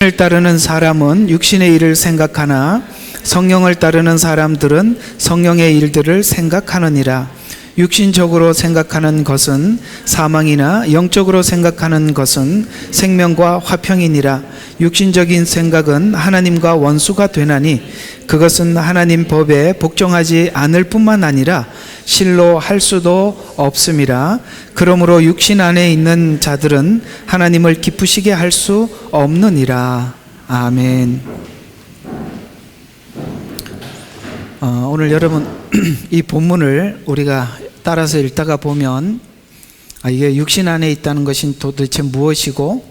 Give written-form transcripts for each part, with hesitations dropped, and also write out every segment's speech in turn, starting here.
을 따르는 사람은 육신의 일을 생각하나 성령을 따르는 사람들은 성령의 일들을 생각하느니라. 육신적으로 생각하는 것은 사망이나 영적으로 생각하는 것은 생명과 화평이니라. 육신적인 생각은 하나님과 원수가 되나니 그것은 하나님 법에 복종하지 않을 뿐만 아니라 실로 할 수도 없음이라. 그러므로 육신 안에 있는 자들은 하나님을 기쁘시게 할 수 없느니라. 아멘. 오늘 여러분 이 본문을 우리가 따라서 읽다가 보면 이게 육신 안에 있다는 것이 도대체 무엇이고,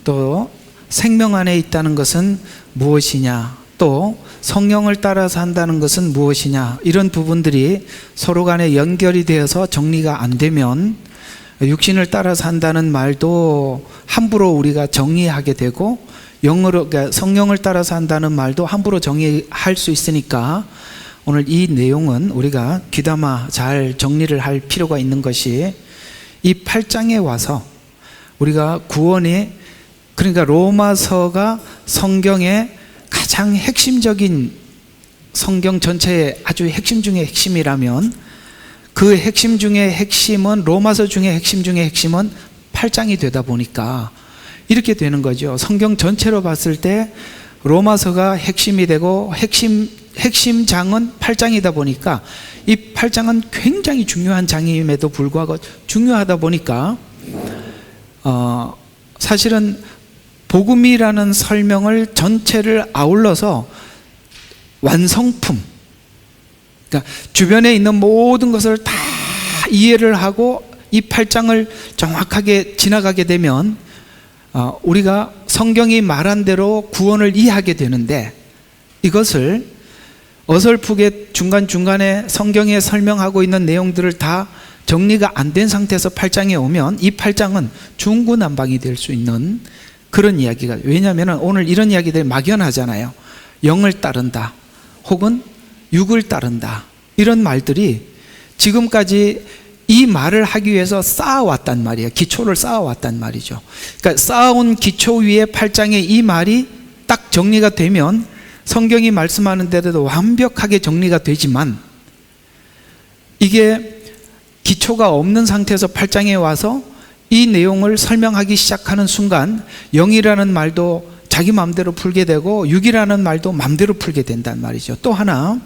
또 생명 안에 있다는 것은 무엇이냐, 또 성령을 따라서 한다는 것은 무엇이냐, 이런 부분들이 서로 간에 연결이 되어서 정리가 안 되면 육신을 따라서 한다는 말도 함부로 우리가 정리하게 되고, 그러니까 성령을 따라서 한다는 말도 함부로 정리할 수 있으니까 오늘 이 내용은 우리가 귀담아 잘 정리를 할 필요가 있는 것이, 이 8장에 와서 우리가 구원이, 그러니까 로마서가 성경의 가장 핵심적인, 성경 전체의 아주 핵심 중의 핵심이라면 그 핵심 중의 핵심은, 로마서 중의 핵심 중의 핵심은 8장이 되다 보니까 이렇게 되는 거죠. 성경 전체로 봤을 때 로마서가 핵심이 되고 핵심 장은 8장이다 보니까 이 8장은 굉장히 중요한 장임에도 불구하고, 중요하다 보니까 사실은 복음이라는 설명을 전체를 아울러서 완성품, 그러니까 주변에 있는 모든 것을 다 이해를 하고 이 8장을 정확하게 지나가게 되면 우리가 성경이 말한 대로 구원을 이해하게 되는데, 이것을 어설프게 중간중간에 성경에 설명하고 있는 내용들을 다 정리가 안 된 상태에서 8장에 오면 이 8장은 중구난방이 될 수 있는 그런 이야기가, 왜냐하면 오늘 이런 이야기들이 막연하잖아요. 영을 따른다 혹은 육을 따른다, 이런 말들이 지금까지 이 말을 하기 위해서 쌓아왔단 말이에요. 기초를 쌓아왔단 말이죠. 그러니까 쌓아온 기초 위에 8장의 이 말이 딱 정리가 되면 성경이 말씀하는 대로 완벽하게 정리가 되지만, 이게 기초가 없는 상태에서 8장에 와서 이 내용을 설명하기 시작하는 순간 영이라는 말도 자기 마음대로 풀게 되고 육이라는 말도 마음대로 풀게 된단 말이죠. 또 하나,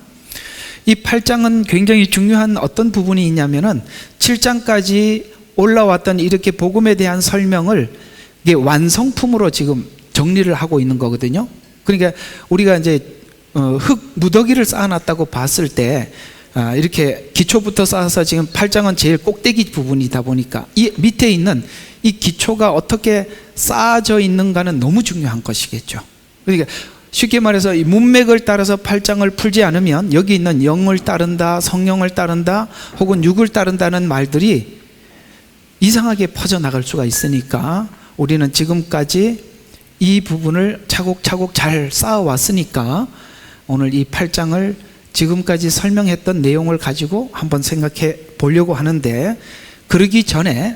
이 8장은 굉장히 중요한 어떤 부분이 있냐면은 7장까지 올라왔던 이렇게 복음에 대한 설명을 이게 완성품으로 지금 정리를 하고 있는 거거든요. 그러니까 우리가 이제 흙 무더기를 쌓아놨다고 봤을 때 이렇게 기초부터 쌓아서 지금 8장은 제일 꼭대기 부분이다 보니까 이 밑에 있는 이 기초가 어떻게 쌓아져 있는가는 너무 중요한 것이겠죠. 그러니까 쉽게 말해서 이 문맥을 따라서 8장을 풀지 않으면 여기 있는 영을 따른다, 성령을 따른다 혹은 육을 따른다는 말들이 이상하게 퍼져나갈 수가 있으니까 우리는 지금까지 이 부분을 차곡차곡 잘 쌓아왔으니까 오늘 이 8장을 지금까지 설명했던 내용을 가지고 한번 생각해 보려고 하는데, 그러기 전에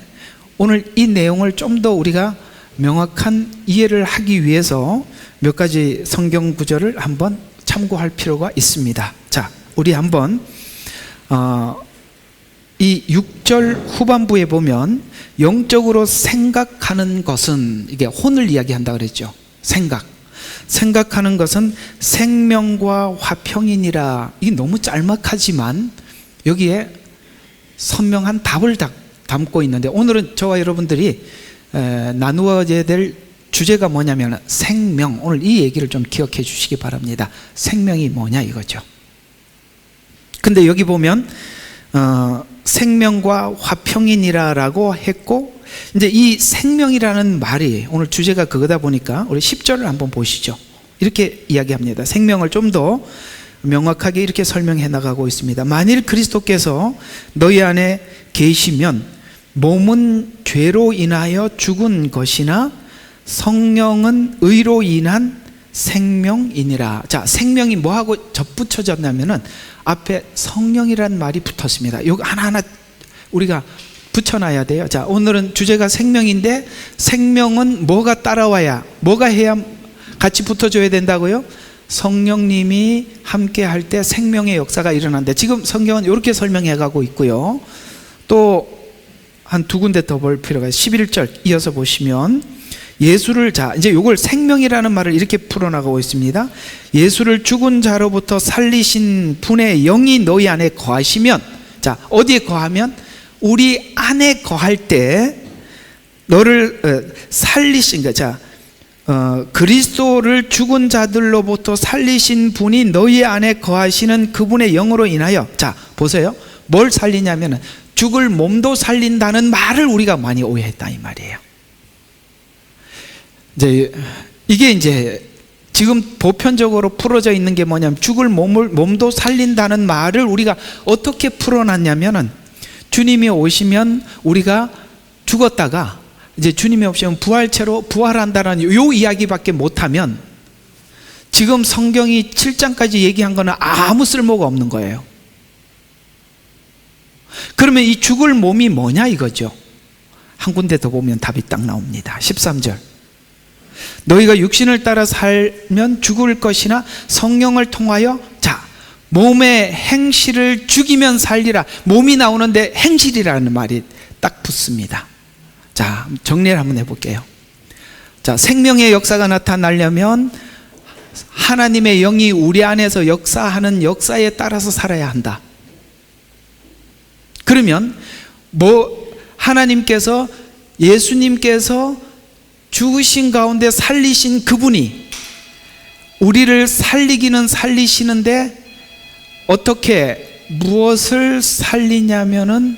오늘 이 내용을 좀 더 우리가 명확한 이해를 하기 위해서 몇 가지 성경 구절을 한번 참고할 필요가 있습니다. 자, 우리 한번 이 6절 후반부에 보면 영적으로 생각하는 것은, 이게 혼을 이야기한다 그랬죠. 생각하는 것은 생명과 화평이니라. 이게 너무 짤막하지만 여기에 선명한 답을 담고 있는데, 오늘은 저와 여러분들이 나누어져야 될 주제가 뭐냐면 생명. 오늘 이 얘기를 좀 기억해 주시기 바랍니다. 생명이 뭐냐 이거죠. 근데 여기 보면 생명과 화평이니라라고 했고, 이제 이 생명이라는 말이 오늘 주제가 그거다 보니까 우리 10절을 한번 보시죠. 이렇게 이야기합니다. 생명을 좀 더 명확하게 이렇게 설명해 나가고 있습니다. 만일 그리스도께서 너희 안에 계시면 몸은 죄로 인하여 죽은 것이나 성령은 의로 인한 생명이니라. 자, 생명이 뭐하고 접붙여졌냐면은 앞에 성령이라는 말이 붙었습니다. 이거 하나하나 우리가 붙여놔야 돼요. 자, 오늘은 주제가 생명인데 생명은 뭐가 따라와야, 뭐가 해야 같이 붙어줘야 된다고요? 성령님이 함께 할 때 생명의 역사가 일어난다. 지금 성경은 이렇게 설명해 가고 있고요. 또 한 두 군데 더 볼 필요가 있어요. 11절 이어서 보시면 예수를, 자 이제 이걸 생명이라는 말을 이렇게 풀어나가고 있습니다. 예수를 죽은 자로부터 살리신 분의 영이 너희 안에 거하시면, 자 어디에 거하면? 우리 안에 거할 때 너를 살리신 거. 자 그리스도를 죽은 자들로부터 살리신 분이 너희 안에 거하시는 그분의 영으로 인하여, 자 보세요. 뭘 살리냐면은 죽을 몸도 살린다는 말을 우리가 많이 오해했다 이 말이에요. 이제 이게 이제 지금 보편적으로 풀어져 있는 게 뭐냐면, 죽을 몸도 살린다는 말을 우리가 어떻게 풀어놨냐면은, 주님이 오시면 우리가 죽었다가 이제 주님이 오시면 부활체로 부활한다는 요 이야기밖에 못하면 지금 성경이 7장까지 얘기한 거는 아무 쓸모가 없는 거예요. 그러면 이 죽을 몸이 뭐냐 이거죠. 한 군데 더 보면 답이 딱 나옵니다. 13절 너희가 육신을 따라 살면 죽을 것이나 성령을 통하여, 자 몸의 행실을 죽이면 살리라. 몸이 나오는데 행실이라는 말이 딱 붙습니다. 자 정리를 한번 해볼게요. 자 생명의 역사가 나타나려면 하나님의 영이 우리 안에서 역사하는 역사에 따라서 살아야 한다. 그러면 하나님께서, 예수님께서 죽으신 가운데 살리신 그분이 우리를 살리기는 살리시는데 어떻게, 무엇을 살리냐면은,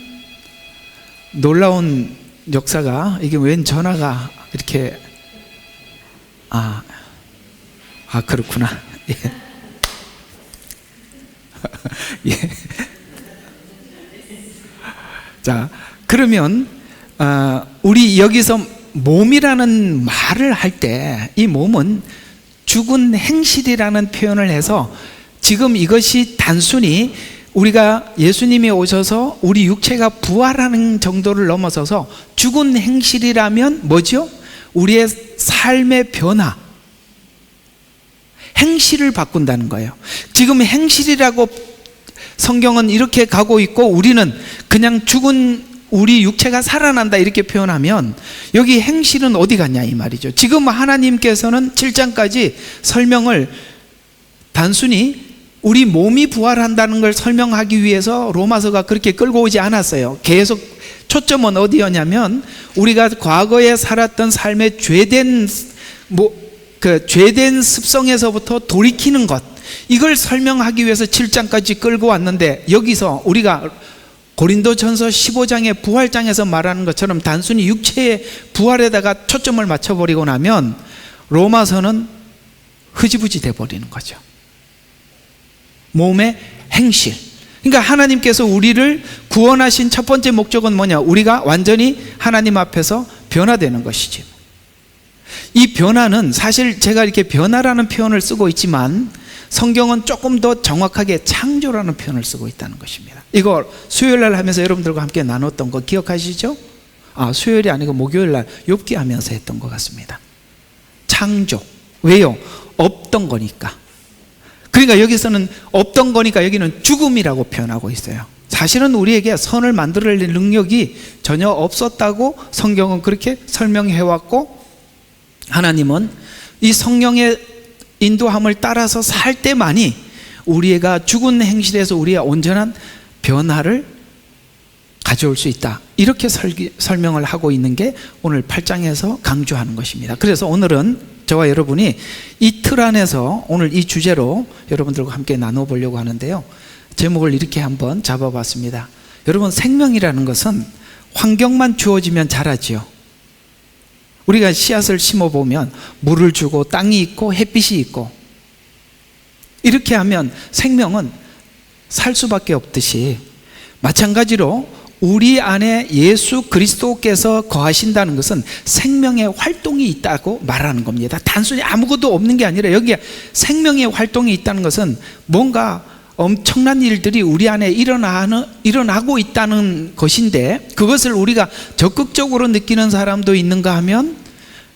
놀라운 역사가, 이게 웬 전화가 이렇게, 그렇구나. 예. 예. 자 그러면 우리 여기서 몸이라는 말을 할 때 이 몸은 죽은 행실이라는 표현을 해서, 지금 이것이 단순히 우리가 예수님이 오셔서 우리 육체가 부활하는 정도를 넘어서서 죽은 행실이라면 뭐죠? 우리의 삶의 변화, 행실을 바꾼다는 거예요. 지금 행실이라고 성경은 이렇게 가고 있고, 우리는 그냥 죽은 우리 육체가 살아난다 이렇게 표현하면, 여기 행실은 어디 갔냐 이 말이죠. 지금 하나님께서는 7장까지 설명을 단순히 우리 몸이 부활한다는 걸 설명하기 위해서 로마서가 그렇게 끌고 오지 않았어요. 계속 초점은 어디였냐면, 우리가 과거에 살았던 삶의 죄된 습성에서부터 돌이키는 것, 이걸 설명하기 위해서 7장까지 끌고 왔는데, 여기서 우리가 고린도전서 15장의 부활장에서 말하는 것처럼 단순히 육체의 부활에다가 초점을 맞춰버리고 나면 로마서는 흐지부지 돼버리는 거죠. 몸의 행실. 그러니까 하나님께서 우리를 구원하신 첫 번째 목적은 뭐냐? 우리가 완전히 하나님 앞에서 변화되는 것이지. 이 변화는, 사실 제가 이렇게 변화라는 표현을 쓰고 있지만 성경은 조금 더 정확하게 창조라는 표현을 쓰고 있다는 것입니다. 이거 수요일날 하면서 여러분들과 함께 나눴던 거 기억하시죠? 수요일이 아니고 목요일날 욥기 하면서 했던 것 같습니다. 창조. 왜요? 없던 거니까. 그러니까 여기서는 없던 거니까 여기는 죽음이라고 표현하고 있어요. 사실은 우리에게 선을 만들어낼 능력이 전혀 없었다고 성경은 그렇게 설명해 왔고, 하나님은 이 성령의 인도함을 따라서 살 때만이 우리가 죽은 행실에서 우리의 온전한 변화를 가져올 수 있다, 이렇게 설명을 하고 있는 게 오늘 8장에서 강조하는 것입니다. 그래서 오늘은 저와 여러분이 이 틀 안에서 오늘 이 주제로 여러분들과 함께 나눠보려고 하는데요, 제목을 이렇게 한번 잡아봤습니다. 여러분, 생명이라는 것은 환경만 주어지면 자라지요. 우리가 씨앗을 심어보면 물을 주고 땅이 있고 햇빛이 있고, 이렇게 하면 생명은 살 수밖에 없듯이, 마찬가지로 우리 안에 예수 그리스도께서 거하신다는 것은 생명의 활동이 있다고 말하는 겁니다. 단순히 아무것도 없는 게 아니라 여기에 생명의 활동이 있다는 것은 뭔가 엄청난 일들이 우리 안에 일어나고 있다는 것인데, 그것을 우리가 적극적으로 느끼는 사람도 있는가 하면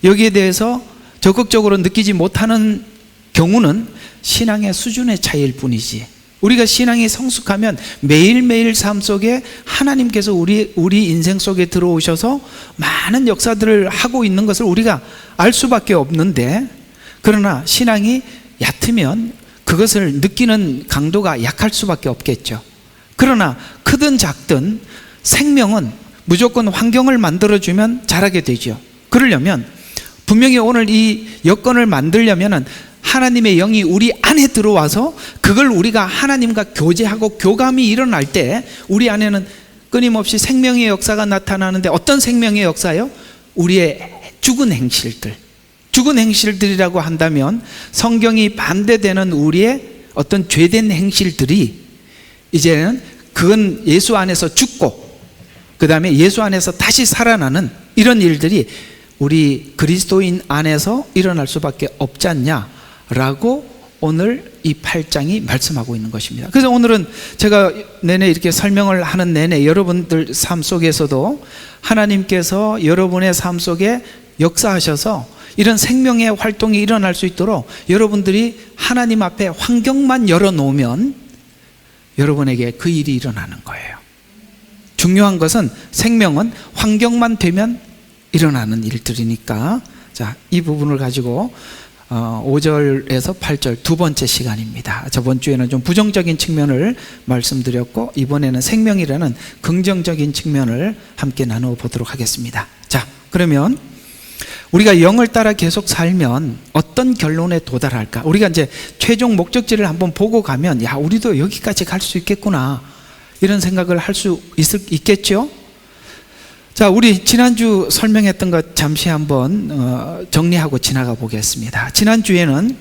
여기에 대해서 적극적으로 느끼지 못하는 경우는 신앙의 수준의 차이일 뿐이지, 우리가 신앙이 성숙하면 매일매일 삶 속에 하나님께서 우리 인생 속에 들어오셔서 많은 역사들을 하고 있는 것을 우리가 알 수밖에 없는데, 그러나 신앙이 얕으면 그것을 느끼는 강도가 약할 수밖에 없겠죠. 그러나 크든 작든 생명은 무조건 환경을 만들어주면 자라게 되죠. 그러려면 분명히 오늘 이 여건을 만들려면 하나님의 영이 우리 안에 들어와서 그걸 우리가 하나님과 교제하고 교감이 일어날 때 우리 안에는 끊임없이 생명의 역사가 나타나는데, 어떤 생명의 역사요? 우리의 죽은 행실들, 죽은 행실들이라고 한다면 성경이 반대되는 우리의 어떤 죄된 행실들이 이제는 그건 예수 안에서 죽고 그 다음에 예수 안에서 다시 살아나는 이런 일들이 우리 그리스도인 안에서 일어날 수밖에 없지 않냐라고 오늘 이 8장이 말씀하고 있는 것입니다. 그래서 오늘은 제가 내내 이렇게 설명을 하는 내내 여러분들 삶 속에서도 하나님께서 여러분의 삶 속에 역사하셔서 이런 생명의 활동이 일어날 수 있도록 여러분들이 하나님 앞에 환경만 열어놓으면 여러분에게 그 일이 일어나는 거예요. 중요한 것은 생명은 환경만 되면 일어나는 일들이니까. 자, 이 부분을 가지고 5절에서 8절 두 번째 시간입니다. 저번 주에는 좀 부정적인 측면을 말씀드렸고 이번에는 생명이라는 긍정적인 측면을 함께 나누어 보도록 하겠습니다. 자, 그러면 우리가 영을 따라 계속 살면 어떤 결론에 도달할까? 우리가 이제 최종 목적지를 한번 보고 가면, 야, 우리도 여기까지 갈 수 있겠구나, 이런 생각을 할 수 있겠죠? 자, 우리 지난주 설명했던 것 잠시 한번 정리하고 지나가 보겠습니다. 지난주에는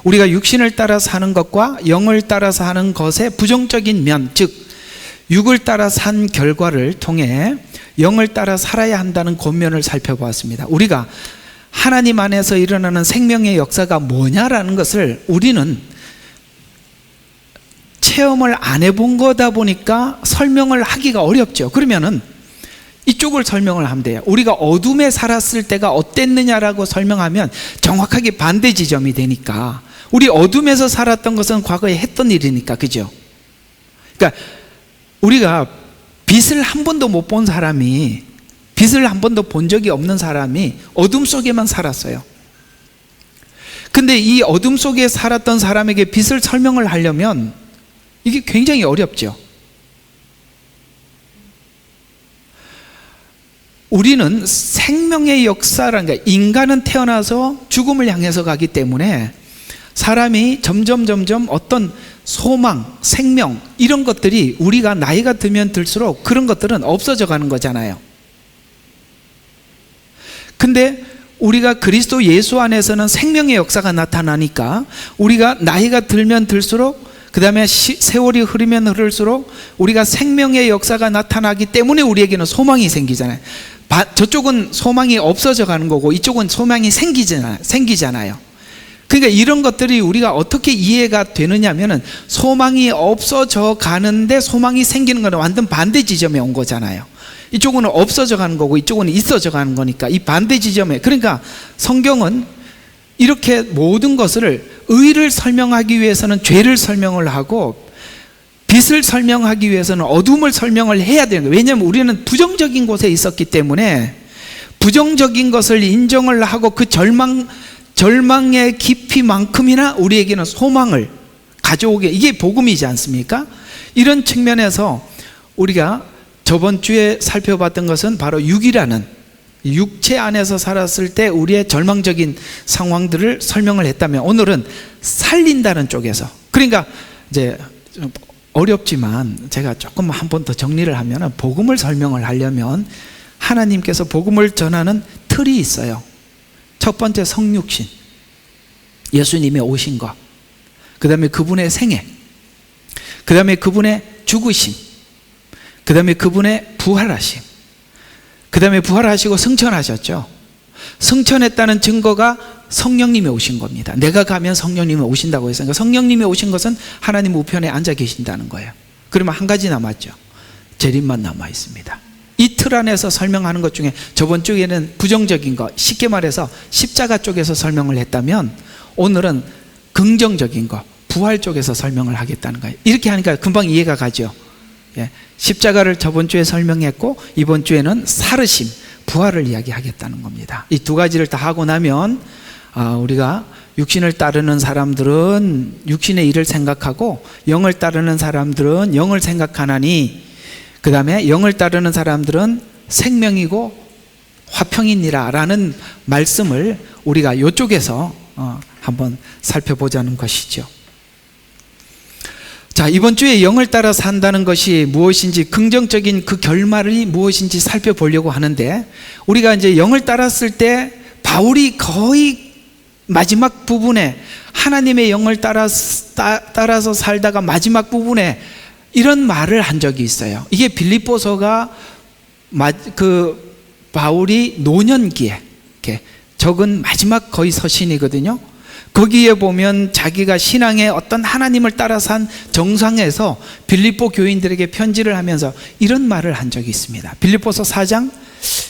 우리가 육신을 따라 사는 것과 영을 따라 사는 것의 부정적인 면, 즉 육을 따라 산 결과를 통해 영을 따라 살아야 한다는 권면을 살펴보았습니다. 우리가 하나님 안에서 일어나는 생명의 역사가 뭐냐라는 것을 우리는 체험을 안 해본 거다 보니까 설명을 하기가 어렵죠. 그러면은 이쪽을 설명을 하면 돼요. 우리가 어둠에 살았을 때가 어땠느냐라고 설명하면 정확하게 반대 지점이 되니까, 우리 어둠에서 살았던 것은 과거에 했던 일이니까, 그죠? 그러니까 우리가 빛을 한 번도 못 본 사람이, 빛을 한 번도 본 적이 없는 사람이 어둠 속에만 살았어요. 근데 이 어둠 속에 살았던 사람에게 빛을 설명을 하려면 이게 굉장히 어렵죠. 우리는 생명의 역사라는 게, 인간은 태어나서 죽음을 향해서 가기 때문에 사람이 점점 어떤 소망, 생명, 이런 것들이 우리가 나이가 들면 들수록 그런 것들은 없어져 가는 거잖아요. 근데 우리가 그리스도 예수 안에서는 생명의 역사가 나타나니까 우리가 나이가 들면 들수록, 그 다음에 세월이 흐르면 흐를수록 우리가 생명의 역사가 나타나기 때문에 우리에게는 소망이 생기잖아요. 저쪽은 소망이 없어져 가는 거고 이쪽은 소망이 생기잖아요. 그러니까 이런 것들이 우리가 어떻게 이해가 되느냐 하면은, 소망이 없어져 가는데 소망이 생기는 건 완전 반대 지점에 온 거잖아요. 이쪽은 없어져 가는 거고 이쪽은 있어져 가는 거니까 이 반대 지점에, 그러니까 성경은 이렇게 모든 것을, 의를 설명하기 위해서는 죄를 설명을 하고 빛을 설명하기 위해서는 어둠을 설명을 해야 되는 거예요. 왜냐하면 우리는 부정적인 곳에 있었기 때문에 부정적인 것을 인정을 하고 그 절망의 깊이만큼이나 우리에게는 소망을 가져오게, 이게 복음이지 않습니까? 이런 측면에서 우리가 저번 주에 살펴봤던 것은 바로 육이라는, 육체 안에서 살았을 때 우리의 절망적인 상황들을 설명을 했다면, 오늘은 살린다는 쪽에서, 그러니까 이제 좀 어렵지만 제가 조금 한 번 더 정리를 하면, 복음을 설명을 하려면 하나님께서 복음을 전하는 틀이 있어요. 첫 번째 성육신, 예수님의 오신 것, 그 다음에 그분의 생애, 그 다음에 그분의 죽으심, 그 다음에 그분의 부활하심, 그 다음에 부활하시고 승천하셨죠. 승천했다는 증거가 성령님이 오신 겁니다. 내가 가면 성령님이 오신다고 했으니까 성령님이 오신 것은 하나님 우편에 앉아 계신다는 거예요. 그러면 한 가지 남았죠. 재림만 남아 있습니다. 이 틀 안에서 설명하는 것 중에 저번 주에는 부정적인 거, 쉽게 말해서 십자가 쪽에서 설명을 했다면 오늘은 긍정적인 거, 부활 쪽에서 설명을 하겠다는 거예요. 이렇게 하니까 금방 이해가 가죠. 예, 십자가를 저번 주에 설명했고 이번 주에는 사르심, 부활을 이야기하겠다는 겁니다. 이 두 가지를 다 하고 나면 우리가 육신을 따르는 사람들은 육신의 일을 생각하고 영을 따르는 사람들은 영을 생각하나니, 그 다음에 영을 따르는 사람들은 생명이고 화평이니라 라는 말씀을 우리가 이쪽에서 한번 살펴보자는 것이죠. 자, 이번 주에 영을 따라 산다는 것이 무엇인지, 긍정적인 그 결말이 무엇인지 살펴보려고 하는데, 우리가 이제 영을 따랐을 때 바울이 거의 마지막 부분에 하나님의 영을 따라서 살다가 마지막 부분에 이런 말을 한 적이 있어요. 이게 빌립보서가 그 바울이 노년기에 적은 마지막 거의 서신이거든요. 거기에 보면 자기가 신앙의 어떤 하나님을 따라 산 정상에서 빌립보 교인들에게 편지를 하면서 이런 말을 한 적이 있습니다. 빌립보서 4장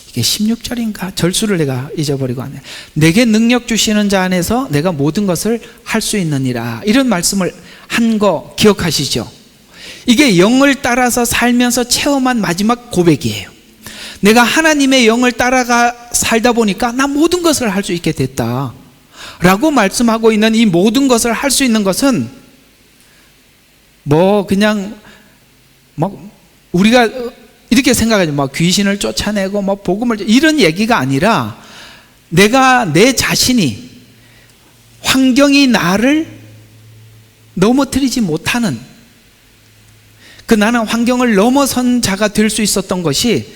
이게 16절인가 절수를 내가 잊어버리고 하네. 내게 능력 주시는 자 안에서 내가 모든 것을 할 수 있느니라, 이런 말씀을 한 거 기억하시죠? 이게 영을 따라서 살면서 체험한 마지막 고백이에요. 내가 하나님의 영을 따라가 살다 보니까 나 모든 것을 할 수 있게 됐다 라고 말씀하고 있는 이 모든 것을 할 수 있는 것은 그냥 우리가 이렇게 생각하죠. 귀신을 쫓아내고 복음을, 이런 얘기가 아니라 내가 내 자신이 환경이 나를 넘어뜨리지 못하는 나는 환경을 넘어선 자가 될 수 있었던 것이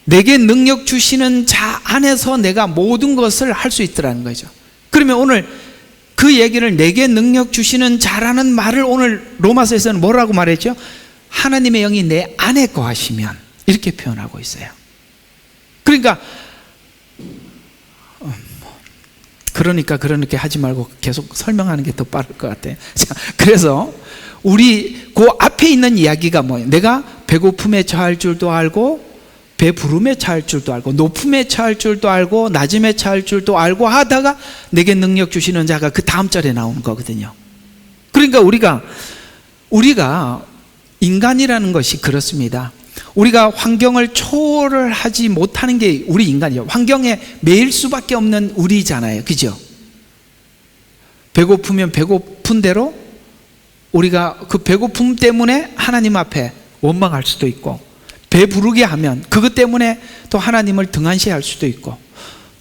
내게 능력 주시는 자 안에서 내가 모든 것을 할 수 있더라는 거죠. 그러면 오늘 그 얘기를, 내게 능력 주시는 자라는 말을 오늘 로마서에서는 뭐라고 말했죠? 하나님의 영이 내 안에 거하시면, 이렇게 표현하고 있어요. 그러니까 그렇게 하지 말고 계속 설명하는 게 더 빠를 것 같아요. 자, 그래서 우리 그 앞에 있는 이야기가 뭐예요? 내가 배고픔에 처할 줄도 알고 배부름에 처할 줄도 알고 높음에 처할 줄도 알고 낮음에 처할 줄도 알고 하다가 내게 능력 주시는 자가 그 다음 절에 나오는 거거든요. 그러니까 우리가 인간이라는 것이 그렇습니다. 우리가 환경을 초월을 하지 못하는 게 우리 인간이에요. 환경에 매일 수밖에 없는 우리잖아요. 그죠? 배고프면 배고픈 대로 우리가 그 배고픔 때문에 하나님 앞에 원망할 수도 있고, 배부르게 하면 그것 때문에 또 하나님을 등한시할 수도 있고,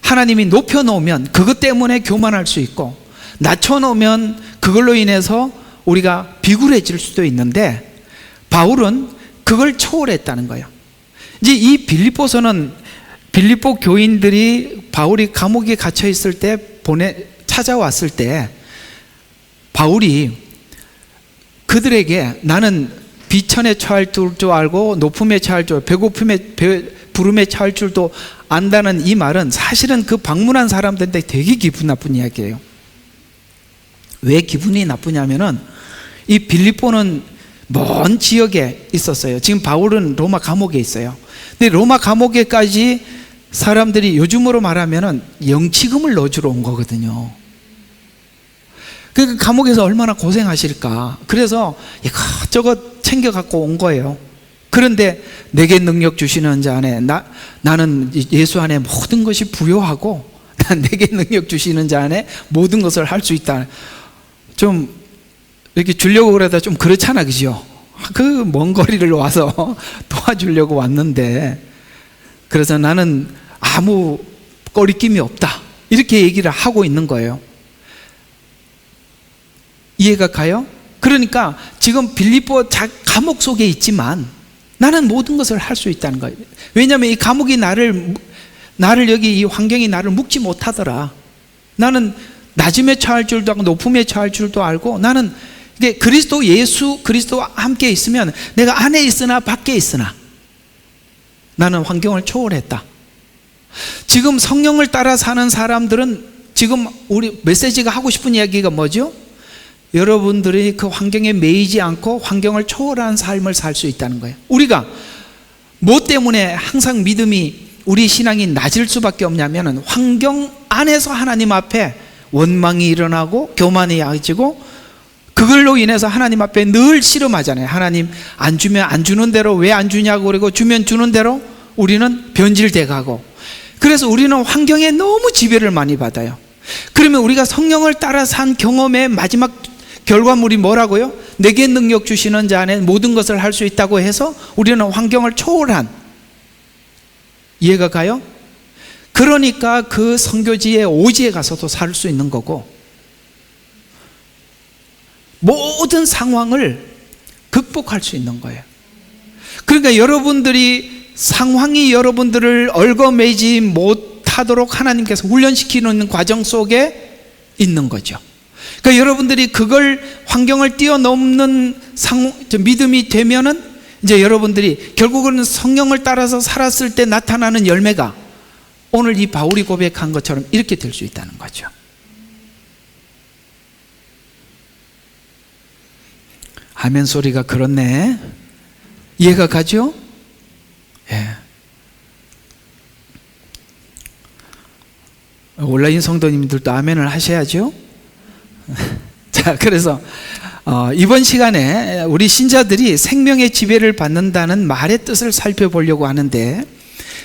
하나님이 높여놓으면 그것 때문에 교만할 수 있고, 낮춰놓으면 그걸로 인해서 우리가 비굴해질 수도 있는데, 바울은 그걸 초월했다는 거예요. 이제 이 빌립보서는 빌립보 교인들이 바울이 감옥에 갇혀 있을 때 찾아왔을 때 바울이 그들에게 나는 비천에 처할 줄도 알고 높음에 처할 줄, 부름에 처할 줄도 안다는 이 말은 사실은 그 방문한 사람들한테 되게 기분 나쁜 이야기예요. 왜 기분이 나쁘냐면은 이 빌립보는 먼 지역에 있었어요. 지금 바울은 로마 감옥에 있어요. 근데 로마 감옥에까지 사람들이 요즘으로 말하면은 영치금을 넣어주러 온 거거든요. 그 감옥에서 얼마나 고생하실까. 그래서 이것저것 챙겨 갖고 온 거예요. 그런데 내게 능력 주시는 자 안에 나는 예수 안에 모든 것이 부요하고 내게 능력 주시는 자 안에 모든 것을 할 수 있다. 좀 이렇게 주려고 그러다 좀 그렇잖아, 그죠? 그 먼 거리를 와서 도와주려고 왔는데, 그래서 나는 아무 꺼리낌이 없다, 이렇게 얘기를 하고 있는 거예요. 이해가 가요? 그러니까 지금 빌립보 감옥 속에 있지만 나는 모든 것을 할 수 있다는 거예요. 왜냐하면 이 감옥이 나를 여기 이 환경이 나를 묶지 못하더라. 나는 낮음에 처할 줄도 알고 높음에 처할 줄도 알고, 나는 이게 그리스도와 함께 있으면 내가 안에 있으나 밖에 있으나 나는 환경을 초월했다. 지금 성령을 따라 사는 사람들은 지금 우리 메시지가 하고 싶은 이야기가 뭐죠? 여러분들이 그 환경에 매이지 않고 환경을 초월한 삶을 살 수 있다는 거예요. 우리가 뭐 때문에 항상 믿음이 우리 신앙이 낮을 수밖에 없냐면 환경 안에서 하나님 앞에 원망이 일어나고 교만이 야해지고 그걸로 인해서 하나님 앞에 늘 씨름하잖아요. 하나님 안 주면 안 주는 대로 왜 안 주냐고 그러고 주면 주는 대로 우리는 변질돼 가고, 그래서 우리는 환경에 너무 지배를 많이 받아요. 그러면 우리가 성령을 따라 산 경험의 마지막 결과물이 뭐라고요? 내게 능력 주시는 자 안에 모든 것을 할 수 있다고 해서 우리는 환경을 초월한, 이해가 가요? 그러니까 그 선교지의 오지에 가서도 살 수 있는 거고, 모든 상황을 극복할 수 있는 거예요. 그러니까 여러분들이 상황이 여러분들을 얽어매지 못하도록 하나님께서 훈련시키는 과정 속에 있는 거죠. 그러니까 여러분들이 그걸 환경을 뛰어넘는 믿음이 되면은 이제 여러분들이 결국은 성령을 따라서 살았을 때 나타나는 열매가 오늘 이 바울이 고백한 것처럼 이렇게 될 수 있다는 거죠. 아멘 소리가 그렇네. 이해가 가죠? 예. 온라인 성도님들도 아멘을 하셔야죠. 자, 그래서 이번 시간에 우리 신자들이 생명의 지배를 받는다는 말의 뜻을 살펴보려고 하는데,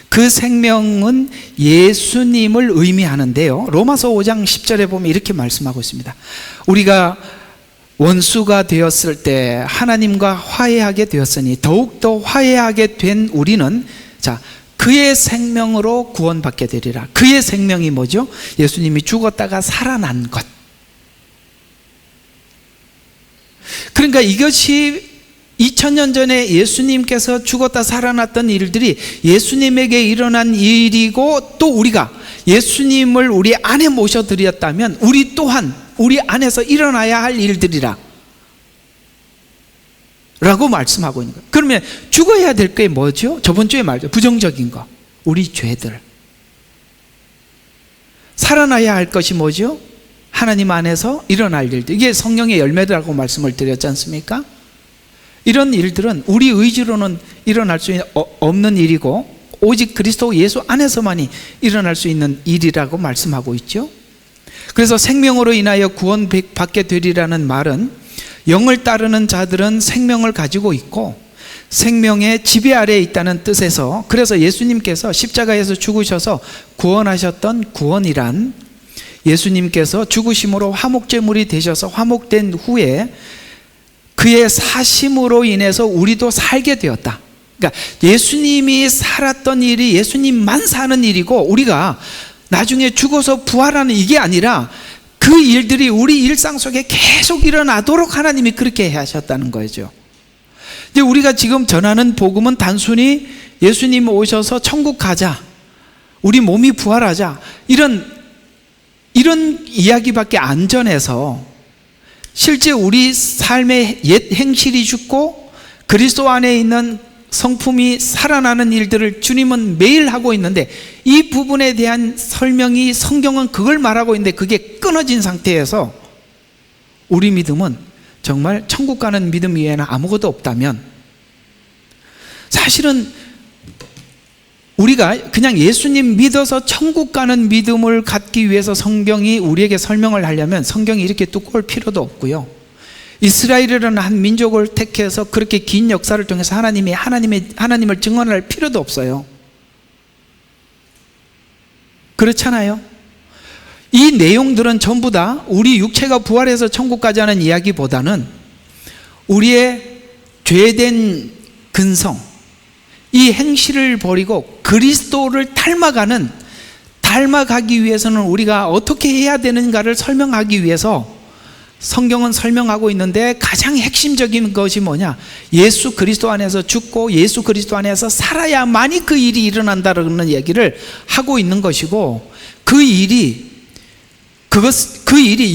그 생명은 예수님을 의미하는데요, 로마서 5장 10절에 보면 이렇게 말씀하고 있습니다. 우리가 원수가 되었을 때 하나님과 화해하게 되었으니 더욱더 화해하게 된 우리는, 자, 그의 생명으로 구원받게 되리라. 그의 생명이 뭐죠? 예수님이 죽었다가 살아난 것. 그러니까 이것이 2000년 전에 예수님께서 죽었다 살아났던 일들이 예수님에게 일어난 일이고, 또 우리가 예수님을 우리 안에 모셔드렸다면 우리 또한 우리 안에서 일어나야 할 일들이라 라고 말씀하고 있는 거예요. 그러면 죽어야 될 게 뭐죠? 저번 주에 말했죠. 부정적인 거, 우리 죄들. 살아나야 할 것이 뭐죠? 하나님 안에서 일어날 일들. 이게 성령의 열매라고 말씀을 드렸지 않습니까? 이런 일들은 우리 의지로는 일어날 수 없는 일이고 오직 그리스도 예수 안에서만이 일어날 수 있는 일이라고 말씀하고 있죠. 그래서 생명으로 인하여 구원받게 되리라는 말은 영을 따르는 자들은 생명을 가지고 있고 생명의 지배 아래에 있다는 뜻에서, 그래서 예수님께서 십자가에서 죽으셔서 구원하셨던 구원이란, 예수님께서 죽으심으로 화목제물이 되셔서 화목된 후에 그의 사심으로 인해서 우리도 살게 되었다. 그러니까 예수님이 살았던 일이 예수님만 사는 일이고, 우리가 나중에 죽어서 부활하는 이게 아니라 그 일들이 우리 일상 속에 계속 일어나도록 하나님이 그렇게 하셨다는 거죠. 이제 우리가 지금 전하는 복음은 단순히 예수님 오셔서 천국 가자, 우리 몸이 부활하자, 이런 이야기밖에 안 전해서 실제 우리 삶의 옛 행실이 죽고 그리스도 안에 있는 성품이 살아나는 일들을 주님은 매일 하고 있는데, 이 부분에 대한 설명이 성경은 그걸 말하고 있는데 그게 끊어진 상태에서 우리 믿음은 정말 천국 가는 믿음 이외에는 아무것도 없다면, 사실은 우리가 그냥 예수님 믿어서 천국 가는 믿음을 갖기 위해서 성경이 우리에게 설명을 하려면 성경이 이렇게 두꺼울 필요도 없고요, 이스라엘이라는 한 민족을 택해서 그렇게 긴 역사를 통해서 하나님을 증언할 필요도 없어요. 그렇잖아요. 이 내용들은 전부 다 우리 육체가 부활해서 천국 가자는 이야기보다는 우리의 죄된 근성, 이 행실을 버리고 그리스도를 닮아가기 위해서는 우리가 어떻게 해야 되는가를 설명하기 위해서 성경은 설명하고 있는데, 가장 핵심적인 것이 뭐냐? 예수 그리스도 안에서 죽고 예수 그리스도 안에서 살아야만이 그 일이 일어난다는 얘기를 하고 있는 것이고, 그 일이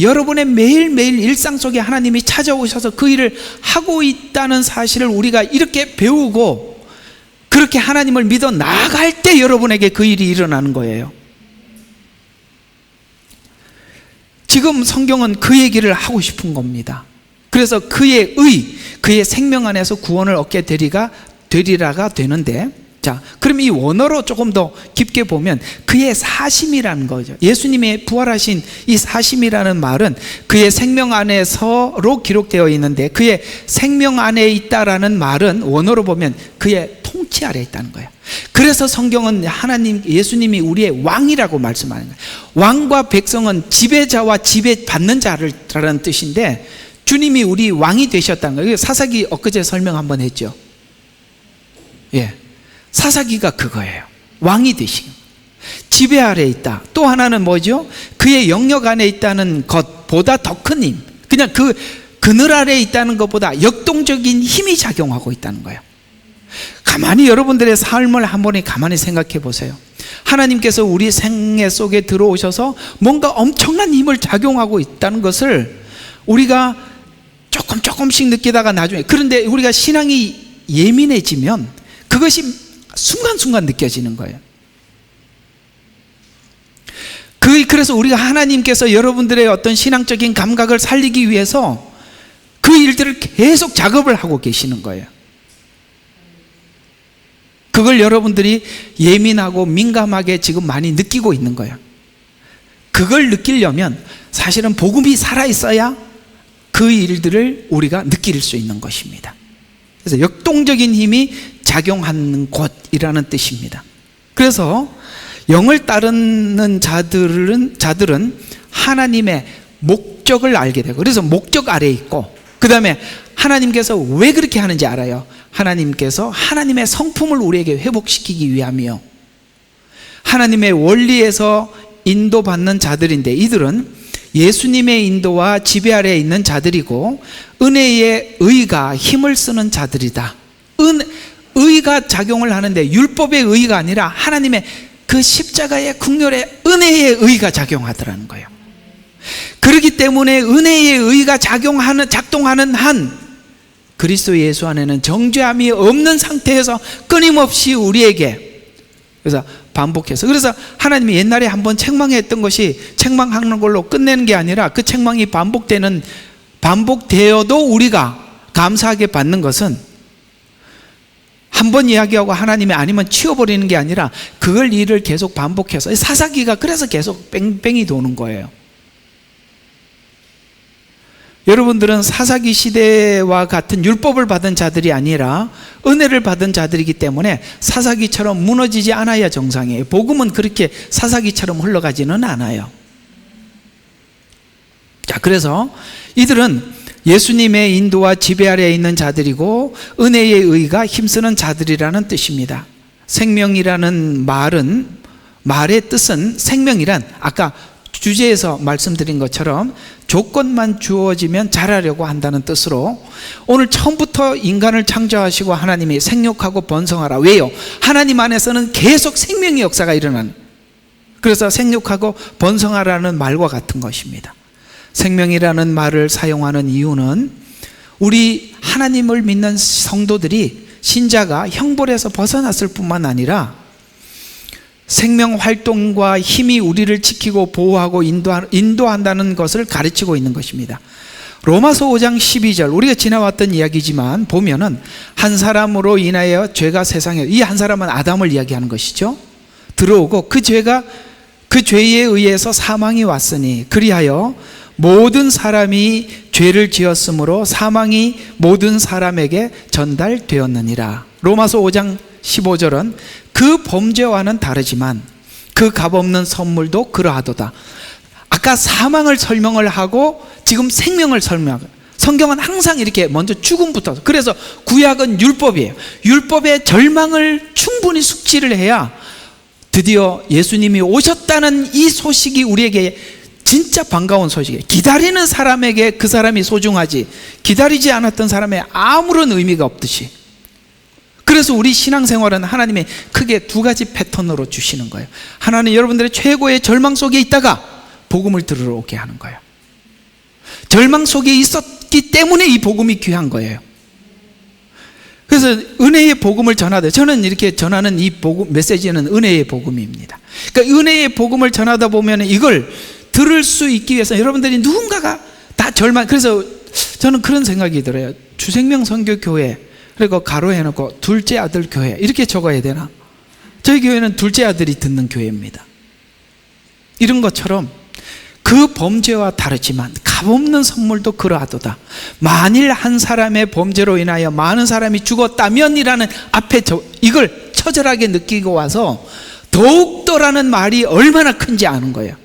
여러분의 매일매일 일상 속에 하나님이 찾아오셔서 그 일을 하고 있다는 사실을 우리가 이렇게 배우고 그렇게 하나님을 믿어 나아갈 때 여러분에게 그 일이 일어나는 거예요. 지금 성경은 그 얘기를 하고 싶은 겁니다. 그래서 그의 생명 안에서 구원을 얻게 되리라가 되는데, 자, 그럼 이 원어로 조금 더 깊게 보면 그의 사심이라는 거죠. 예수님의 부활하신 이 사심이라는 말은 그의 생명 안에서로 기록되어 있는데, 그의 생명 안에 있다라는 말은 원어로 보면 그의 통치 아래에 있다는 거예요. 그래서 성경은 예수님이 우리의 왕이라고 말씀하는 거예요. 왕과 백성은 지배자와 지배받는 자라는 뜻인데, 주님이 우리 왕이 되셨다는 거예요. 사사기 엊그제 설명 한번 했죠. 예. 사사기가 그거예요. 왕이 되신, 지배 아래에 있다. 또 하나는 뭐죠? 그의 영역 안에 있다는 것보다 더 큰 힘, 그냥 그늘 아래에 있다는 것보다 역동적인 힘이 작용하고 있다는 거예요. 가만히 여러분들의 삶을 한번 가만히 생각해 보세요. 하나님께서 우리 생애 속에 들어오셔서 뭔가 엄청난 힘을 작용하고 있다는 것을 우리가 조금씩 느끼다가 나중에, 그런데 우리가 신앙이 예민해지면 그것이 순간순간 느껴지는 거예요. 그래서 우리가 하나님께서 여러분들의 어떤 신앙적인 감각을 살리기 위해서 그 일들을 계속 작업을 하고 계시는 거예요. 그걸 여러분들이 예민하고 민감하게 지금 많이 느끼고 있는 거예요. 그걸 느끼려면 사실은 복음이 살아있어야 그 일들을 우리가 느낄 수 있는 것입니다. 그래서 역동적인 힘이 작용하는 곳이라는 뜻입니다. 그래서 영을 따르는 자들은 하나님의 목적을 알게 되고, 그래서 목적 아래에 있고, 그 다음에 하나님께서 왜 그렇게 하는지 알아요. 하나님께서 하나님의 성품을 우리에게 회복시키기 위함이요, 하나님의 원리에서 인도받는 자들인데, 이들은 예수님의 인도와 지배 아래에 있는 자들이고 은혜의 의가 힘을 쓰는 자들이다. 의가 작용을 하는데 율법의 의가 아니라 하나님의 그 십자가의 국률의 은혜의 의가 작용하더라는 거예요. 그렇기 때문에 은혜의 의가 작동하는 한 그리스도 예수 안에는 정죄함이 없는 상태에서 끊임없이 우리에게, 그래서 반복해서, 그래서 하나님이 옛날에 한번 책망했던 것이 책망하는 걸로 끝내는 게 아니라 그 책망이 반복되어도 우리가 감사하게 받는 것은 한 번 이야기하고 하나님이 아니면 치워버리는 게 아니라 그걸 일을 계속 반복해서, 사사기가 그래서 계속 뺑뺑이 도는 거예요. 여러분들은 사사기 시대와 같은 율법을 받은 자들이 아니라 은혜를 받은 자들이기 때문에 사사기처럼 무너지지 않아야 정상이에요. 복음은 그렇게 사사기처럼 흘러가지는 않아요. 자, 그래서 이들은 예수님의 인도와 지배 아래에 있는 자들이고 은혜의 의가 힘쓰는 자들이라는 뜻입니다. 생명이라는 말의 뜻은, 생명이란 아까 주제에서 말씀드린 것처럼 조건만 주어지면 자라려고 한다는 뜻으로, 오늘 처음부터 인간을 창조하시고 하나님이 생육하고 번성하라. 왜요? 하나님 안에서는 계속 생명의 역사가 일어나는, 그래서 생육하고 번성하라는 말과 같은 것입니다. 생명이라는 말을 사용하는 이유는 우리 하나님을 믿는 성도들이, 신자가 형벌에서 벗어났을 뿐만 아니라 생명 활동과 힘이 우리를 지키고 보호하고 인도한다는 것을 가르치고 있는 것입니다. 로마서 5장 12절, 우리가 지나왔던 이야기지만 보면은 한 사람으로 인하여 죄가 세상에, 이 한 사람은 아담을 이야기하는 것이죠. 들어오고 그 죄에 의해서 사망이 왔으니 그리하여 모든 사람이 죄를 지었으므로 사망이 모든 사람에게 전달되었느니라. 로마서 5장 15절은 그 범죄와는 다르지만 그 값없는 선물도 그러하도다. 아까 사망을 설명을 하고 지금 생명을 설명하고, 성경은 항상 이렇게 먼저 죽음부터, 그래서 구약은 율법이에요. 율법의 절망을 충분히 숙지를 해야 드디어 예수님이 오셨다는 이 소식이 우리에게 진짜 반가운 소식이에요. 기다리는 사람에게 그 사람이 소중하지, 기다리지 않았던 사람에 아무런 의미가 없듯이. 그래서 우리 신앙생활은 하나님이 크게 두 가지 패턴으로 주시는 거예요. 하나는 여러분들의 최고의 절망 속에 있다가 복음을 들으러 오게 하는 거예요. 절망 속에 있었기 때문에 이 복음이 귀한 거예요. 그래서 은혜의 복음을 전하되, 저는 이렇게 전하는 이 복음 메시지는 은혜의 복음입니다. 그러니까 은혜의 복음을 전하다 보면 이걸 들을 수 있기 위해서 여러분들이 누군가가 다 절망, 그래서 저는 그런 생각이 들어요. 주생명 선교교회를 그리고 가로 해놓고 둘째 아들 교회 이렇게 적어야 되나? 저희 교회는 둘째 아들이 듣는 교회입니다. 이런 것처럼 그 범죄와 다르지만 값없는 선물도 그러하도다. 만일 한 사람의 범죄로 인하여 많은 사람이 죽었다면이라는 앞에 이걸 처절하게 느끼고 와서 더욱더라는 말이 얼마나 큰지 아는 거예요.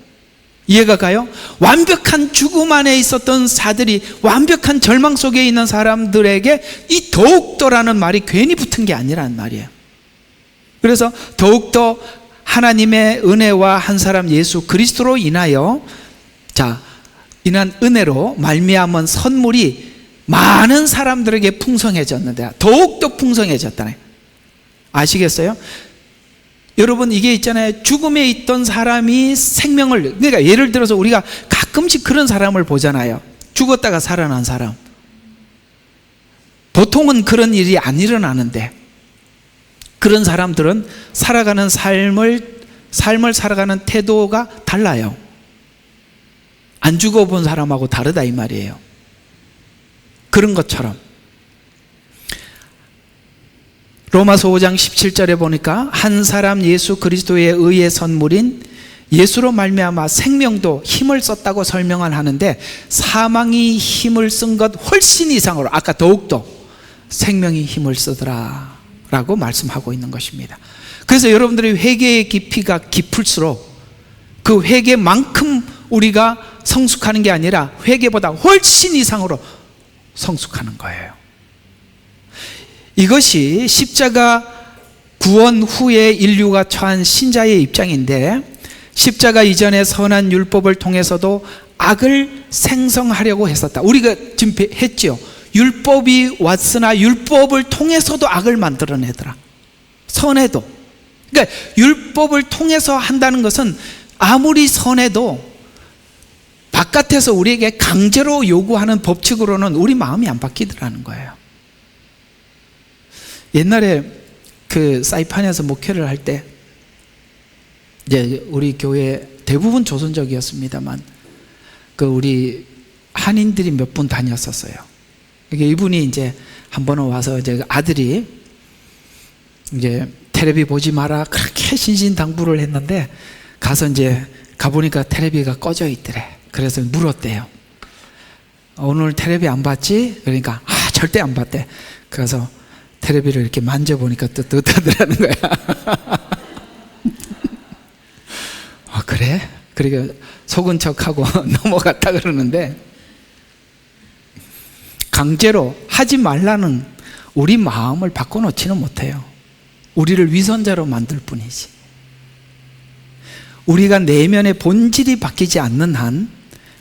이해가 가요? 완벽한 죽음 안에 있었던 자들이 완벽한 절망 속에 있는 사람들에게 이 더욱더라는 말이 괜히 붙은 게 아니라는 말이에요. 그래서 더욱더 하나님의 은혜와 한 사람 예수 그리스도로 인하여 인한 은혜로 말미암은 선물이 많은 사람들에게 풍성해졌는데 더욱더 풍성해졌다네. 아시겠어요? 여러분 이게 있잖아요. 죽음에 있던 사람이 생명을, 그러니까 예를 들어서 우리가 가끔씩 그런 사람을 보잖아요. 죽었다가 살아난 사람. 보통은 그런 일이 안 일어나는데 그런 사람들은 살아가는 삶을 살아가는 태도가 달라요. 안 죽어본 사람하고 다르다 이 말이에요. 그런 것처럼 로마서 5장 17절에 보니까 한 사람 예수 그리스도의 의의 선물인 예수로 말미암아 생명도 힘을 썼다고 설명을 하는데 사망이 힘을 쓴 것 훨씬 이상으로 아까 더욱더 생명이 힘을 쓰더라 라고 말씀하고 있는 것입니다. 그래서 여러분들의 회개의 깊이가 깊을수록 그 회개만큼 우리가 성숙하는 게 아니라 회개보다 훨씬 이상으로 성숙하는 거예요. 이것이 십자가 구원 후에 인류가 처한 신자의 입장인데 십자가 이전의 선한 율법을 통해서도 악을 생성하려고 했었다. 우리가 지금 했죠. 율법이 왔으나 율법을 통해서도 악을 만들어내더라. 선해도. 그러니까 율법을 통해서 한다는 것은 아무리 선해도 바깥에서 우리에게 강제로 요구하는 법칙으로는 우리 마음이 안 바뀌더라는 거예요. 옛날에 그 사이판에서 목회를 할 때 이제 우리 교회 대부분 조선족이었습니다만 그 우리 한인들이 몇 분 다녔었어요. 이분이 이제 한 번은 와서 이제 아들이 이제 텔레비 보지 마라 그렇게 신신당부를 했는데 가서 이제 가보니까 텔레비가 꺼져 있더래. 그래서 물었대요. 오늘 텔레비 안 봤지? 그러니까 절대 안 봤대. 그래서 텔레비를 이렇게 만져보니까 뜨뜻하더라는 거야. 그래? 그러니까 속은 척하고 넘어갔다 그러는데 강제로 하지 말라는 우리 마음을 바꿔놓지는 못해요. 우리를 위선자로 만들 뿐이지. 우리가 내면의 본질이 바뀌지 않는 한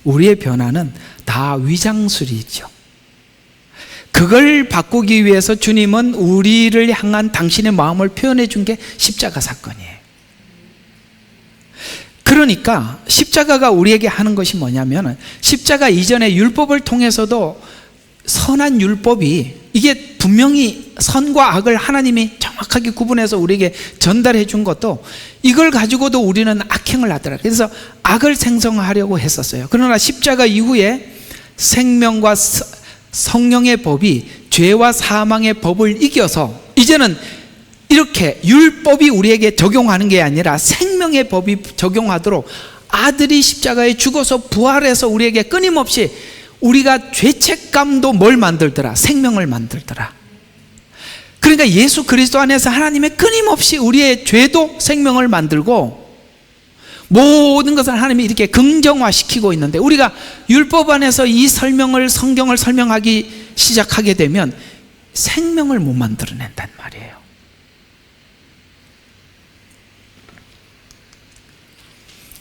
우리의 변화는 다 위장술이죠. 그걸 바꾸기 위해서 주님은 우리를 향한 당신의 마음을 표현해 준 게 십자가 사건이에요. 그러니까 십자가가 우리에게 하는 것이 뭐냐면 십자가 이전에 율법을 통해서도 선한 율법이 이게 분명히 선과 악을 하나님이 정확하게 구분해서 우리에게 전달해 준 것도 이걸 가지고도 우리는 악행을 하더라. 그래서 악을 생성하려고 했었어요. 그러나 십자가 이후에 생명과 성령의 법이 죄와 사망의 법을 이겨서 이제는 이렇게 율법이 우리에게 적용하는 게 아니라 생명의 법이 적용하도록 아들이 십자가에 죽어서 부활해서 우리에게 끊임없이 우리가 죄책감도 뭘 만들더라? 생명을 만들더라. 그러니까 예수 그리스도 안에서 하나님의 끊임없이 우리의 죄도 생명을 만들고 모든 것을 하나님이 이렇게 긍정화시키고 있는데 우리가 율법 안에서 이 성경을 설명하기 시작하게 되면 생명을 못 만들어낸단 말이에요.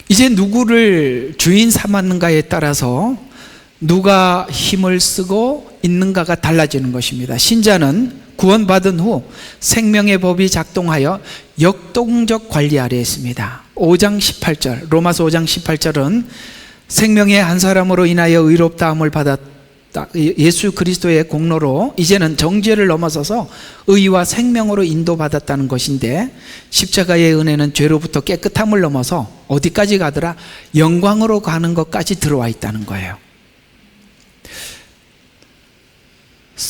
이제 누구를 주인 삼았는가에 따라서 누가 힘을 쓰고 있는가가 달라지는 것입니다. 신자는 구원받은 후 생명의 법이 작동하여 역동적 관리 아래에 있습니다. 5장 18절 로마서 5장 18절은 생명의 한 사람으로 인하여 의롭다함을 받았다. 예수 그리스도의 공로로 이제는 정죄를 넘어서서 의와 생명으로 인도받았다는 것인데 십자가의 은혜는 죄로부터 깨끗함을 넘어서 어디까지 가더라? 영광으로 가는 것까지 들어와 있다는 거예요.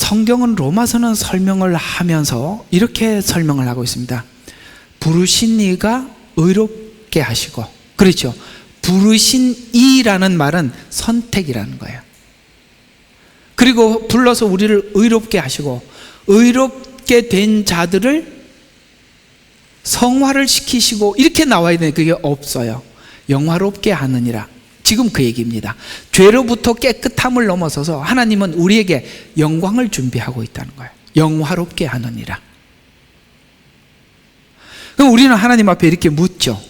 성경은 로마서는 설명을 하면서 이렇게 설명을 하고 있습니다. 부르신 이가 의롭게 하시고, 그렇죠? 부르신 이라는 말은 선택이라는 거예요. 그리고 불러서 우리를 의롭게 하시고, 의롭게 된 자들을 성화를 시키시고, 이렇게 나와야 되는데 그게 없어요. 영화롭게 하느니라. 지금 그 얘기입니다. 죄로부터 깨끗함을 넘어서서 하나님은 우리에게 영광을 준비하고 있다는 거예요. 영화롭게 하느니라. 그럼 우리는 하나님 앞에 이렇게 묻죠.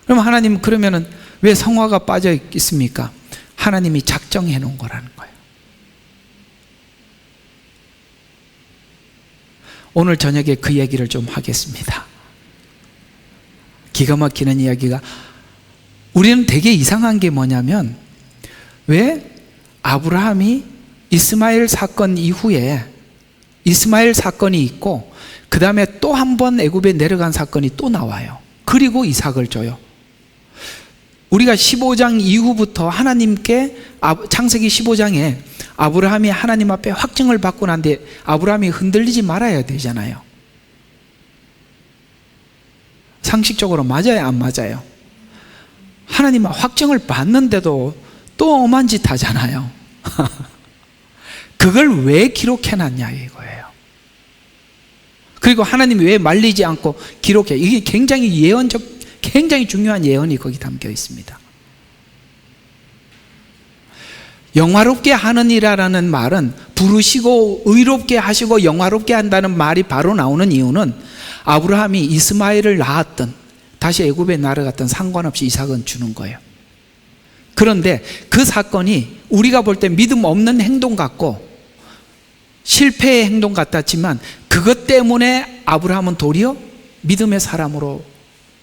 그럼 하나님, 그러면은 왜 성화가 빠져 있습니까? 하나님이 작정해 놓은 거라는 거예요. 오늘 저녁에 그 얘기를 좀 하겠습니다. 기가 막히는 이야기가, 우리는 되게 이상한 게 뭐냐면, 왜 아브라함이 이스마엘 사건 이후에 이스마엘 사건이 있고, 그 다음에 또 한 번 애굽에 내려간 사건이 또 나와요. 그리고 이삭을 줘요. 우리가 15장 이후부터 하나님께, 창세기 15장에 아브라함이 하나님 앞에 확증을 받고 난 뒤에 아브라함이 흔들리지 말아야 되잖아요. 상식적으로 맞아요, 안 맞아요? 하나님 확증을 받는데도 또 엄한 짓 하잖아요. 그걸 왜 기록해놨냐 이거예요. 그리고 하나님이 왜 말리지 않고 기록해? 이게 굉장히 예언적, 굉장히 중요한 예언이 거기 담겨 있습니다. 영화롭게 하느니라라는 말은, 부르시고 의롭게 하시고 영화롭게 한다는 말이 바로 나오는 이유는, 아브라함이 이스마엘을 낳았던, 다시 애굽에 날아갔던 상관없이 이삭은 주는 거예요. 그런데 그 사건이 우리가 볼 때 믿음 없는 행동 같고 실패의 행동 같았지만, 그것 때문에 아브라함은 도리어 믿음의 사람으로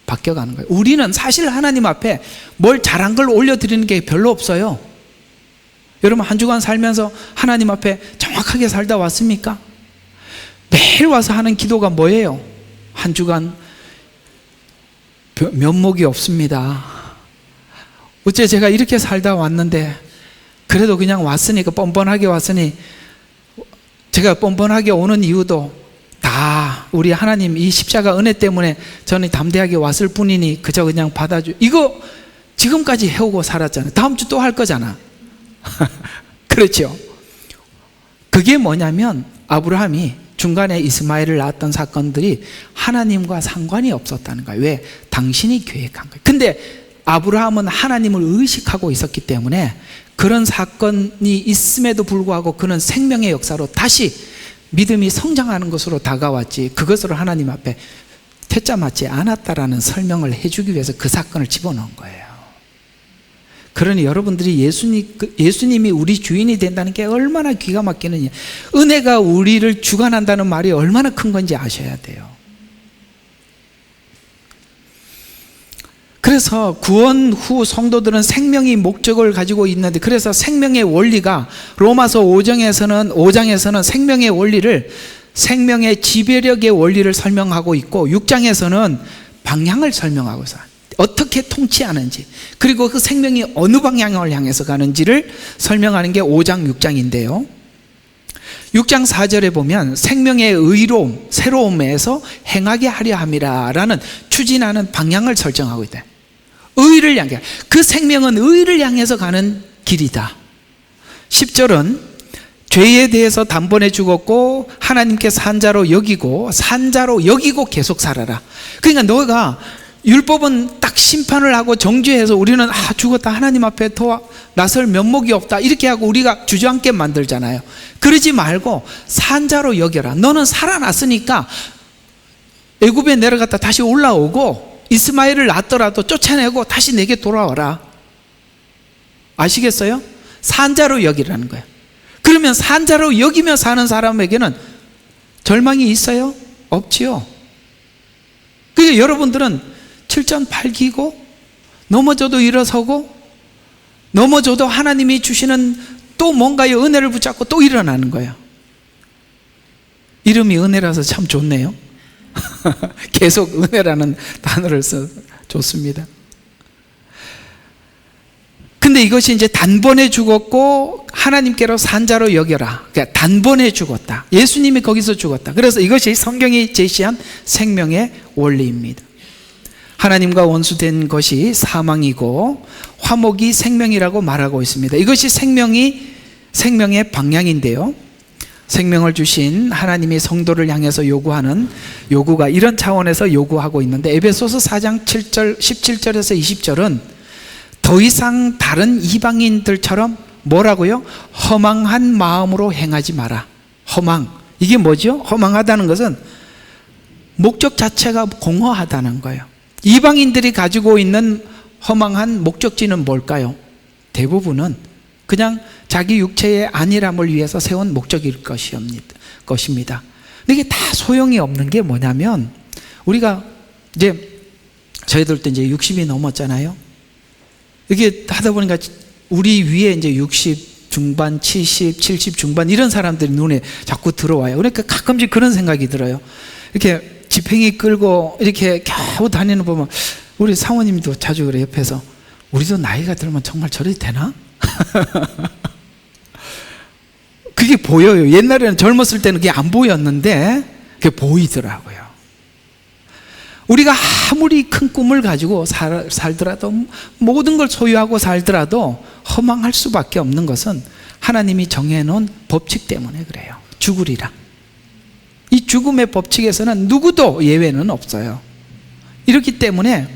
바뀌어가는 거예요. 우리는 사실 하나님 앞에 뭘 잘한 걸 올려드리는 게 별로 없어요. 여러분, 한 주간 살면서 하나님 앞에 정확하게 살다 왔습니까? 매일 와서 하는 기도가 뭐예요? 한 주간 면목이 없습니다. 어째 제가 이렇게 살다 왔는데, 그래도 그냥 왔으니까, 뻔뻔하게 왔으니, 제가 뻔뻔하게 오는 이유도 다 우리 하나님 이 십자가 은혜 때문에 저는 담대하게 왔을 뿐이니 그저 그냥 받아줘. 이거 지금까지 해오고 살았잖아요. 다음 주 또 할 거잖아. 그렇죠? 그게 뭐냐면, 아브라함이 중간에 이스마엘을 낳았던 사건들이 하나님과 상관이 없었다는 거예요. 왜? 당신이 계획한 거예요. 근데 아브라함은 하나님을 의식하고 있었기 때문에 그런 사건이 있음에도 불구하고 그는 생명의 역사로 다시 믿음이 성장하는 것으로 다가왔지, 그것으로 하나님 앞에 퇴짜 맞지 않았다라는 설명을 해주기 위해서 그 사건을 집어넣은 거예요. 그러니 여러분들이 예수님이 우리 주인이 된다는 게 얼마나 기가 막히느냐, 은혜가 우리를 주관한다는 말이 얼마나 큰 건지 아셔야 돼요. 그래서 구원 후 성도들은 생명의 목적을 가지고 있는데, 그래서 생명의 원리가 로마서 5장에서는 생명의 원리를, 생명의 지배력의 원리를 설명하고 있고, 6장에서는 방향을 설명하고 있어요. 어떻게 통치하는지, 그리고 그 생명이 어느 방향을 향해서 가는지를 설명하는 게 5장, 6장인데요. 6장 4절에 보면 생명의 의로움, 새로움에서 행하게 하려 함이라 라는 추진하는 방향을 설정하고 있다. 의를 향해, 그 생명은 의를 향해서 가는 길이다. 10절은 죄에 대해서 단번에 죽었고 하나님께 산자로 여기고 계속 살아라. 그러니까 너가 율법은 딱 심판을 하고 정죄해서 우리는 죽었다, 하나님 앞에 더 나설 면목이 없다, 이렇게 하고 우리가 주저앉게 만들잖아요. 그러지 말고 산자로 여겨라. 너는 살아났으니까 애굽에 내려갔다 다시 올라오고, 이스마엘을 낳더라도 쫓아내고 다시 내게 돌아와라. 아시겠어요? 산자로 여기라는 거예요. 그러면 산자로 여기며 사는 사람에게는 절망이 있어요? 없지요. 그러니까 여러분들은 7전8기고 넘어져도 일어서고, 넘어져도 하나님이 주시는 또 뭔가의 은혜를 붙잡고 또 일어나는 거예요. 이름이 은혜라서 참 좋네요. 계속 은혜라는 단어를 써 좋습니다. 근데 이것이 이제 단번에 죽었고 하나님께로 산자로 여겨라. 그러니까 단번에 죽었다. 예수님이 거기서 죽었다. 그래서 이것이 성경이 제시한 생명의 원리입니다. 하나님과 원수된 것이 사망이고 화목이 생명이라고 말하고 있습니다. 이것이 생명의 방향인데요. 생명을 주신 하나님이 성도를 향해서 요구하는 요구가 이런 차원에서 요구하고 있는데, 에베소서 4장 7절, 17절에서 20절은 더 이상 다른 이방인들처럼 뭐라고요? 허망한 마음으로 행하지 마라. 허망, 이게 뭐죠? 허망하다는 것은 목적 자체가 공허하다는 거예요. 이방인들이 가지고 있는 허망한 목적지는 뭘까요? 대부분은 그냥 자기 육체의 안일함을 위해서 세운 목적일 것입니다. 근데 이게 다 소용이 없는 게 뭐냐면, 우리가 이제 저희들도 이제 60이 넘었잖아요. 이게 하다 보니까 우리 위에 이제 60 중반, 70, 70 중반 이런 사람들이 눈에 자꾸 들어와요. 그러니까 가끔씩 그런 생각이 들어요. 이렇게 지팽이 끌고 이렇게 겨우 다니는 거 보면, 우리 사모님도 자주 그래, 옆에서 우리도 나이가 들면 정말 저래도 되나? 그게 보여요. 옛날에는 젊었을 때는 그게 안 보였는데 그게 보이더라고요. 우리가 아무리 큰 꿈을 가지고 살더라도, 모든 걸 소유하고 살더라도 허망할 수밖에 없는 것은 하나님이 정해놓은 법칙 때문에 그래요. 죽으리라. 이 죽음의 법칙에서는 누구도 예외는 없어요. 이렇기 때문에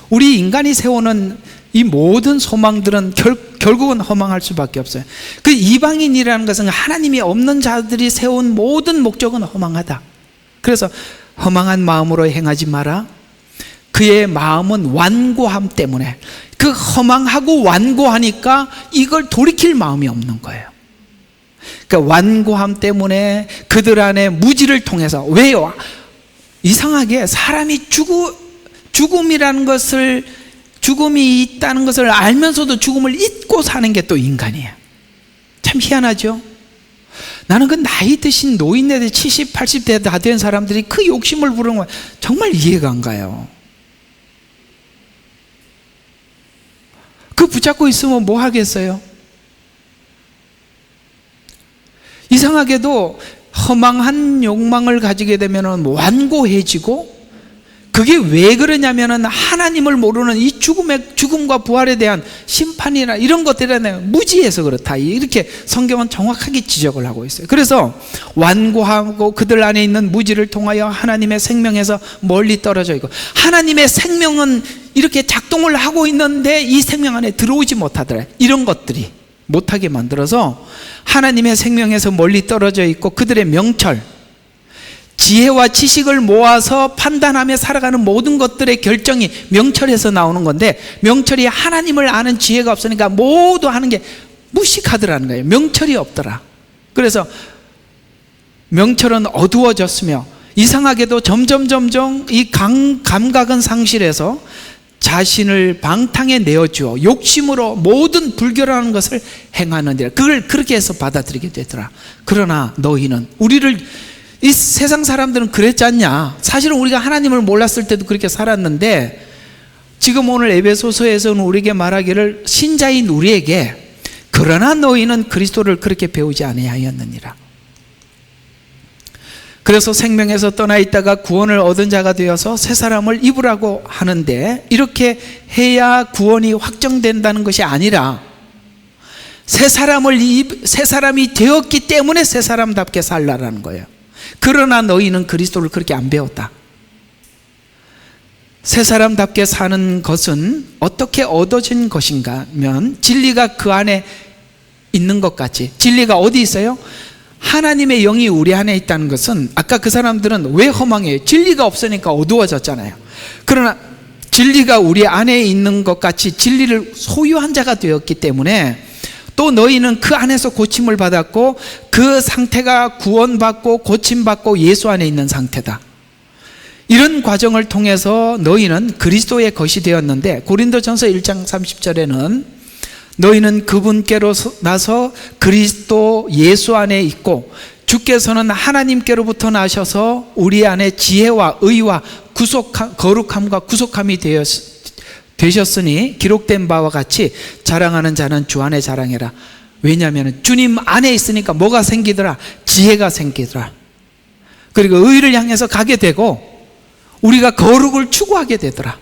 우리 인간이 세우는 이 모든 소망들은 결국은 허망할 수밖에 없어요. 그 이방인이라는 것은 하나님이 없는 자들이 세운 모든 목적은 허망하다. 그래서 허망한 마음으로 행하지 마라. 그의 마음은 완고함 때문에, 그 허망하고 완고하니까 이걸 돌이킬 마음이 없는 거예요. 그러니까 완고함 때문에 그들 안에 무지를 통해서, 왜요? 이상하게 사람이 죽음이라는 것을, 죽음이 있다는 것을 알면서도 죽음을 잊고 사는 게 또 인간이에요. 참 희한하죠? 나는 그 나이 드신 노인네들 70, 80대 다 된 사람들이 그 욕심을 부르는 거 정말 이해가 안 가요. 그 붙잡고 있으면 뭐 하겠어요? 이상하게도 허망한 욕망을 가지게 되면 완고해지고, 그게 왜 그러냐면은 하나님을 모르는 이 죽음과 부활에 대한 심판이나 이런 것들에 대한 무지해서 그렇다. 이렇게 성경은 정확하게 지적을 하고 있어요. 그래서 완고하고 그들 안에 있는 무지를 통하여 하나님의 생명에서 멀리 떨어져 있고, 하나님의 생명은 이렇게 작동을 하고 있는데 이 생명 안에 들어오지 못하더라. 이런 것들이 못하게 만들어서 하나님의 생명에서 멀리 떨어져 있고, 그들의 명철, 지혜와 지식을 모아서 판단하며 살아가는 모든 것들의 결정이 명철에서 나오는 건데, 명철이 하나님을 아는 지혜가 없으니까 모두 하는 게 무식하더라는 거예요. 명철이 없더라. 그래서 명철은 어두워졌으며, 이상하게도 점점 이 감각은 상실해서 자신을 방탕에 내어주어 욕심으로 모든 불결한 것을 행하는데, 그걸 그렇게 해서 받아들이게 되더라. 그러나 너희는, 이 세상 사람들은 그랬지 않냐? 사실은 우리가 하나님을 몰랐을 때도 그렇게 살았는데, 지금 오늘 에베소서에서는 우리에게 말하기를, 신자인 우리에게 그러나 너희는 그리스도를 그렇게 배우지 아니하였느니라. 그래서 생명에서 떠나 있다가 구원을 얻은 자가 되어서 새 사람을 입으라고 하는데, 이렇게 해야 구원이 확정된다는 것이 아니라, 새 사람이 되었기 때문에 새 사람답게 살라라는 거예요. 그러나 너희는 그리스도를 그렇게 안 배웠다. 새 사람답게 사는 것은 어떻게 얻어진 것인가 하면, 진리가 그 안에 있는 것 같이. 진리가 어디 있어요? 하나님의 영이 우리 안에 있다는 것은, 아까 그 사람들은 왜 허망해요? 진리가 없으니까 어두워졌잖아요. 그러나 진리가 우리 안에 있는 것 같이 진리를 소유한 자가 되었기 때문에, 또 너희는 그 안에서 고침을 받았고, 그 상태가 구원받고 고침받고 예수 안에 있는 상태다. 이런 과정을 통해서 너희는 그리스도의 것이 되었는데, 고린도전서 1장 30절에는 너희는 그분께로 나서 그리스도 예수 안에 있고, 주께서는 하나님께로부터 나셔서 우리 안에 지혜와 의와 거룩함과 구속함이 되셨으니 기록된 바와 같이 자랑하는 자는 주 안에 자랑해라. 왜냐하면 주님 안에 있으니까 뭐가 생기더라? 지혜가 생기더라. 그리고 의를 향해서 가게 되고 우리가 거룩을 추구하게 되더라.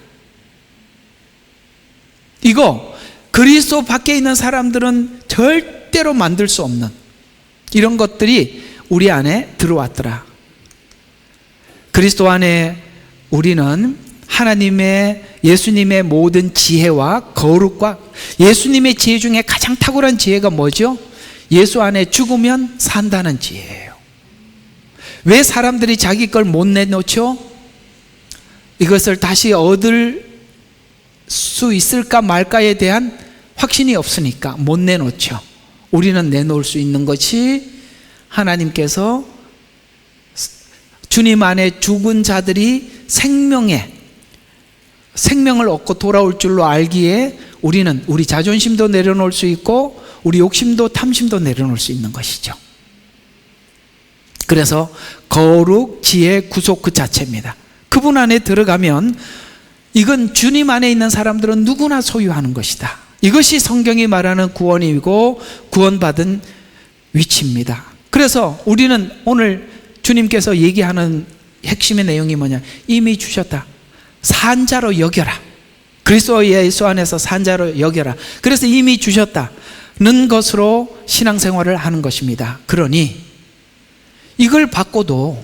이거 그리스도 밖에 있는 사람들은 절대로 만들 수 없는 이런 것들이 우리 안에 들어왔더라. 그리스도 안에 우리는 하나님의 예수님의 모든 지혜와 거룩과 예수님의 지혜 중에 가장 탁월한 지혜가 뭐죠? 예수 안에 죽으면 산다는 지혜예요. 왜 사람들이 자기 걸 못 내놓죠? 이것을 다시 얻을 수 있을까 말까에 대한 확신이 없으니까 못 내놓죠. 우리는 내놓을 수 있는 것이 하나님께서 주님 안에 죽은 자들이 생명을 얻고 돌아올 줄로 알기에 우리는 우리 자존심도 내려놓을 수 있고 우리 욕심도 탐심도 내려놓을 수 있는 것이죠. 그래서 거룩, 지혜, 구속 그 자체입니다. 그분 안에 들어가면 이건 주님 안에 있는 사람들은 누구나 소유하는 것이다. 이것이 성경이 말하는 구원이고 구원받은 위치입니다. 그래서 우리는 오늘 주님께서 얘기하는 핵심의 내용이 뭐냐? 이미 주셨다. 산자로 여겨라. 그리스도 예수 안에서 산자로 여겨라. 그래서 이미 주셨다는 것으로 신앙생활을 하는 것입니다. 그러니 이걸 받고도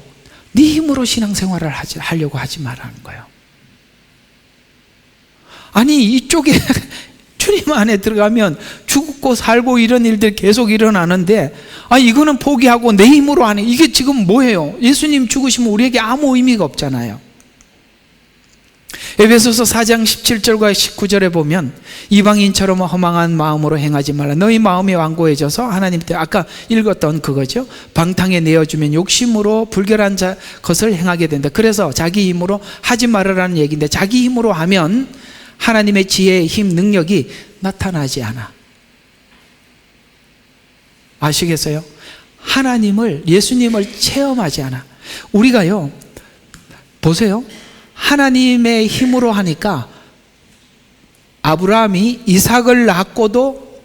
네 힘으로 신앙생활을 하려고 하지 말라는 거예요. 아니 이쪽에 주님 안에 들어가면 죽고 살고 이런 일들 계속 일어나는데 이거는 포기하고 내 힘으로 하는 이게 지금 뭐예요? 예수님 죽으시면 우리에게 아무 의미가 없잖아요. 에베소서 4장 17절과 19절에 보면 이방인처럼 허망한 마음으로 행하지 말라. 너희 마음이 완고해져서 하나님 때 아까 읽었던 그거죠. 방탕에 내어주면 욕심으로 불결한 것을 행하게 된다. 그래서 자기 힘으로 하지 말으라는 얘기인데 자기 힘으로 하면 하나님의 지혜의 힘, 능력이 나타나지 않아. 아시겠어요? 하나님을, 예수님을 체험하지 않아. 우리가요, 보세요. 하나님의 힘으로 하니까 아브라함이 이삭을 낳고도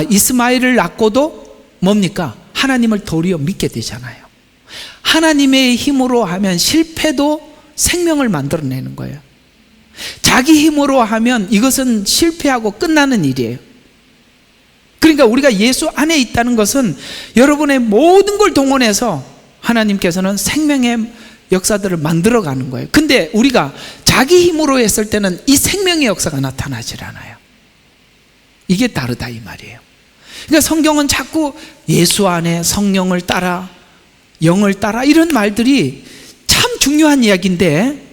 이스마엘을 낳고도 뭡니까? 하나님을 도리어 믿게 되잖아요. 하나님의 힘으로 하면 실패도 생명을 만들어내는 거예요. 자기 힘으로 하면 이것은 실패하고 끝나는 일이에요. 그러니까 우리가 예수 안에 있다는 것은 여러분의 모든 걸 동원해서 하나님께서는 생명의 역사들을 만들어가는 거예요. 근데 우리가 자기 힘으로 했을 때는 이 생명의 역사가 나타나질 않아요. 이게 다르다 이 말이에요. 그러니까 성경은 자꾸 예수 안에 성령을 따라 영을 따라 이런 말들이 참 중요한 이야기인데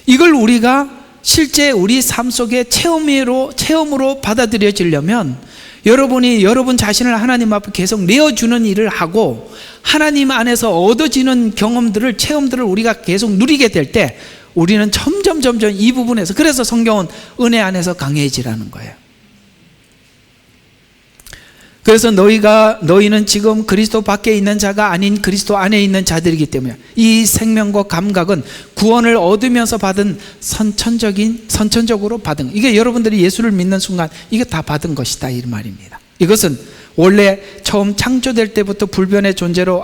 이걸 우리가 실제 우리 삶 속에 체험으로 받아들여지려면 여러분이 여러분 자신을 하나님 앞에 계속 내어주는 일을 하고 하나님 안에서 얻어지는 경험들을 체험들을 우리가 계속 누리게 될 때 우리는 점점 이 부분에서 그래서 성경은 은혜 안에서 강해지라는 거예요. 그래서 너희는 지금 그리스도 밖에 있는 자가 아닌 그리스도 안에 있는 자들이기 때문에 이 생명과 감각은 구원을 얻으면서 받은 선천적으로 받은 이게 여러분들이 예수를 믿는 순간 이게 다 받은 것이다 이 말입니다. 이것은 원래 처음 창조될 때부터 불변의 존재로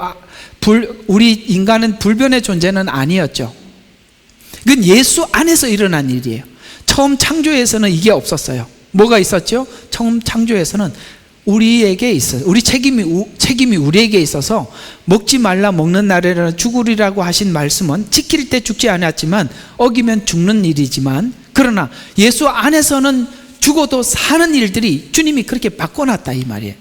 우리 인간은 불변의 존재는 아니었죠. 이건 예수 안에서 일어난 일이에요. 처음 창조에서는 이게 없었어요. 뭐가 있었죠? 처음 창조에서는 우리에게 있어요. 우리 책임이 우리에게 있어서 먹지 말라 먹는 날에는 죽으리라고 하신 말씀은 지킬 때 죽지 않았지만 어기면 죽는 일이지만 그러나 예수 안에서는 죽어도 사는 일들이 주님이 그렇게 바꿔놨다 이 말이에요.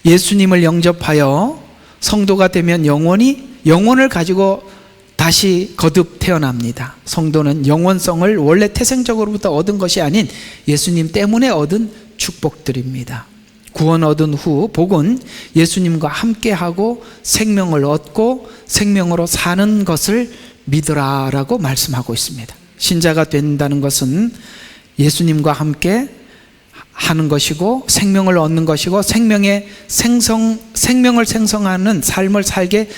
예수님을 영접하여 성도가 되면 영혼을 가지고 다시 거듭 태어납니다. 성도는 영원성을 원래 태생적으로부터 얻은 것이 아닌 예수님 때문에 얻은 축복들입니다. 구원 얻은 후 복은 예수님과 함께하고 생명을 얻고 생명으로 사는 것을 믿으라라고 말씀하고 있습니다. 신자가 된다는 것은 예수님과 함께 하는 것이고 생명을 얻는 것이고 생명을 생성하는 삶을 살게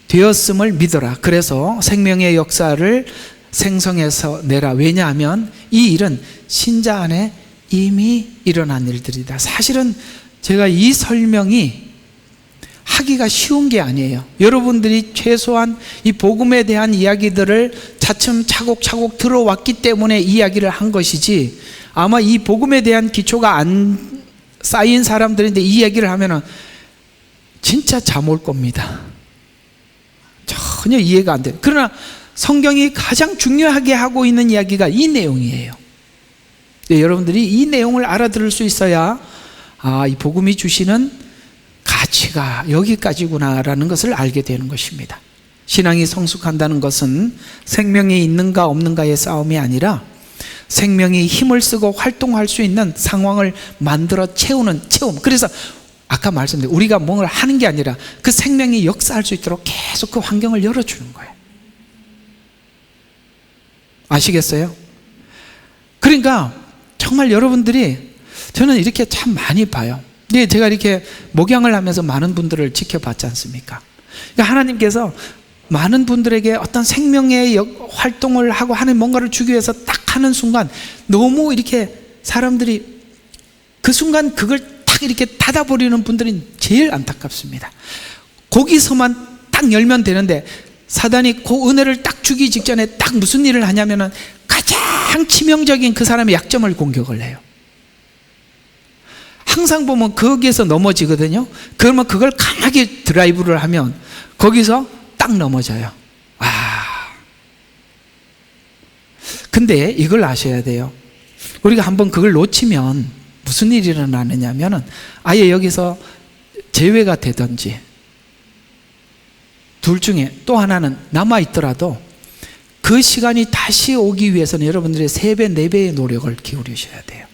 되었음을 믿어라. 그래서 생명의 역사를 생성해서 내라. 왜냐하면 이 일은 신자 안에 이미 일어난 일들이다. 사실은 제가 이 설명이 하기가 쉬운 게 아니에요. 여러분들이 최소한 이 복음에 대한 이야기들을 차츰 차곡차곡 들어왔기 때문에 이야기를 한 것이지, 아마 이 복음에 대한 기초가 안 쌓인 사람들인데 이 이야기를 하면은 진짜 잠 올 겁니다. 전혀 이해가 안 돼요. 그러나 성경이 가장 중요하게 하고 있는 이야기가 이 내용이에요. 네, 여러분들이 이 내용을 알아들을 수 있어야 이 복음이 주시는 가치가 여기까지구나라는 것을 알게 되는 것입니다. 신앙이 성숙한다는 것은 생명이 있는가 없는가의 싸움이 아니라 생명이 힘을 쓰고 활동할 수 있는 상황을 만들어 채우는 채움. 그래서 아까 말씀드린 우리가 뭔가를 하는 게 아니라 그 생명이 역사할 수 있도록 계속 그 환경을 열어주는 거예요. 아시겠어요? 그러니까 정말 여러분들이, 저는 이렇게 참 많이 봐요. 네, 제가 이렇게 목양을 하면서 많은 분들을 지켜봤지 않습니까? 그러니까 하나님께서 많은 분들에게 어떤 생명의 활동을 하고 하는 뭔가를 주기 위해서 딱 하는 순간 너무 이렇게 사람들이 그 순간 그걸 딱 이렇게 닫아버리는 분들이 제일 안타깝습니다. 거기서만 딱 열면 되는데 사단이 그 은혜를 딱 주기 직전에 딱 무슨 일을 하냐면은 가장 치명적인 그 사람의 약점을 공격을 해요. 항상 보면 거기에서 넘어지거든요. 그러면 그걸 강하게 드라이브를 하면 거기서 딱 넘어져요. 근데 이걸 아셔야 돼요. 우리가 한번 그걸 놓치면 무슨 일이 일어나느냐면은 아예 여기서 제외가 되든지, 둘 중에 또 하나는 남아있더라도 그 시간이 다시 오기 위해서는 여러분들의 3배, 4배의 노력을 기울이셔야 돼요.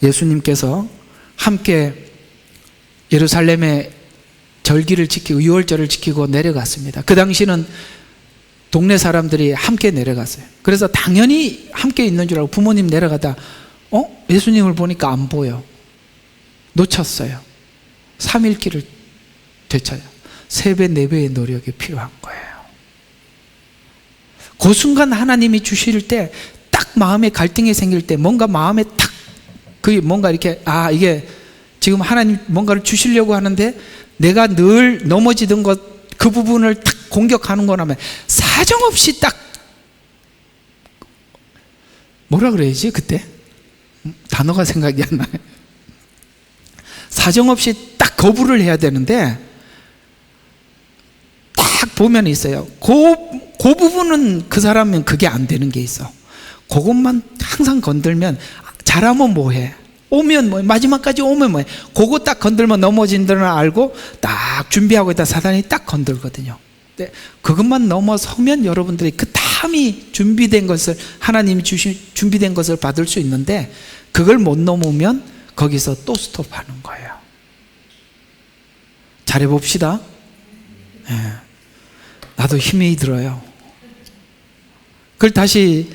예수님께서 함께 예루살렘에 절기를 지키고 유월절을 지키고 내려갔습니다. 그 당시는 동네 사람들이 함께 내려갔어요. 그래서 당연히 함께 있는 줄 알고 부모님 내려가다 예수님을 보니까 안 보여. 놓쳤어요. 3일 길을 되찾아요. 3배, 4배의 노력이 필요한 거예요. 그 순간 하나님이 주실 때, 딱 마음에 갈등이 생길 때, 뭔가 마음에 딱 그게 뭔가 이렇게 이게 지금 하나님 뭔가를 주시려고 하는데 내가 늘 넘어지던 것 그 부분을 딱 공격하는 거라면 사정없이 딱 뭐라 그래야지 그때? 단어가 생각이 안 나요. 사정없이 딱 거부를 해야 되는데 딱 보면 있어요. 그 부분은 그 사람은 그게 안 되는 게 있어. 그것만 항상 건들면 잘하면 뭐해? 오면 뭐해? 마지막까지 오면 뭐해? 그거 딱 건들면 넘어진다는 알고 딱 준비하고 있다 사단이 딱 건들거든요. 근데 그것만 넘어서면 여러분들이 그 다음이 준비된 것을, 하나님이 주신 준비된 것을 받을 수 있는데 그걸 못 넘으면 거기서 또 스톱하는 거예요. 잘해봅시다. 네. 나도 힘이 들어요. 그걸 다시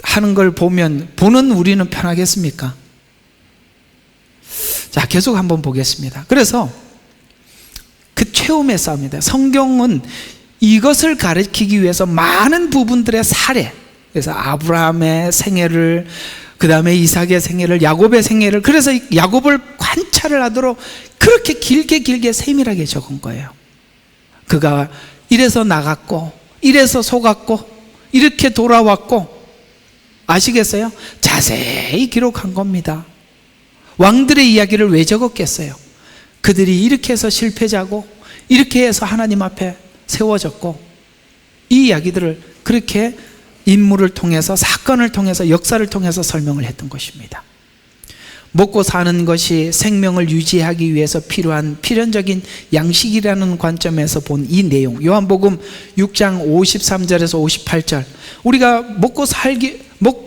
하는 걸 보는 우리는 편하겠습니까? 자, 계속 한번 보겠습니다. 그래서 그 체험의 싸움입니다. 성경은 이것을 가르치기 위해서 많은 부분들의 사례, 그래서 아브라함의 생애를, 그 다음에 이삭의 생애를, 야곱의 생애를, 그래서 야곱을 관찰을 하도록 그렇게 길게 세밀하게 적은 거예요. 그가 이래서 나갔고 이래서 속았고 이렇게 돌아왔고, 아시겠어요? 자세히 기록한 겁니다. 왕들의 이야기를 왜 적었겠어요? 그들이 이렇게 해서 실패자고 이렇게 해서 하나님 앞에 세워졌고, 이 이야기들을 그렇게 인물을 통해서, 사건을 통해서, 역사를 통해서 설명을 했던 것입니다. 먹고 사는 것이 생명을 유지하기 위해서 필요한 필연적인 양식이라는 관점에서 본 이 내용, 요한복음 6장 53절에서 58절, 우리가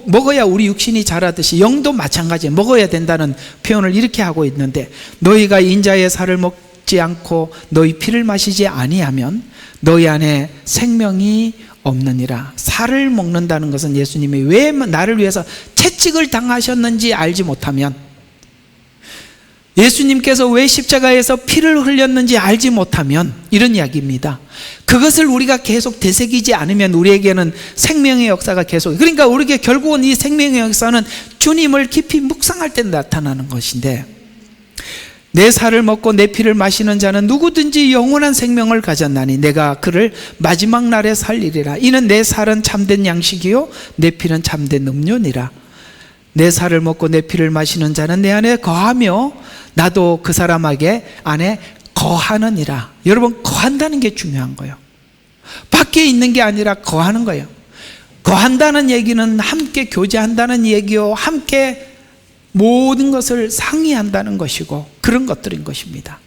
먹어야 우리 육신이 자라듯이 영도 마찬가지에 먹어야 된다는 표현을 이렇게 하고 있는데, 너희가 인자의 살을 먹지 않고 너희 피를 마시지 아니하면 너희 안에 생명이 없느니라. 살을 먹는다는 것은 예수님이 왜 나를 위해서 채찍을 당하셨는지 알지 못하면, 예수님께서 왜 십자가에서 피를 흘렸는지 알지 못하면 이런 이야기입니다. 그것을 우리가 계속 되새기지 않으면 우리에게는 생명의 역사가 계속, 그러니까 우리에게 결국은 이 생명의 역사는 주님을 깊이 묵상할 때 나타나는 것인데, 내 살을 먹고 내 피를 마시는 자는 누구든지 영원한 생명을 가졌나니 내가 그를 마지막 날에 살리리라. 이는 내 살은 참된 양식이요 내 피는 참된 음료니라. 내 살을 먹고 내 피를 마시는 자는 내 안에 거하며 나도 그 사람에게 안에 거하느니라. 여러분, 거한다는 게 중요한 거예요. 밖에 있는 게 아니라 거하는 거예요. 거한다는 얘기는 함께 교제한다는 얘기요, 함께 모든 것을 상의한다는 것이고 그런 것들인 것입니다.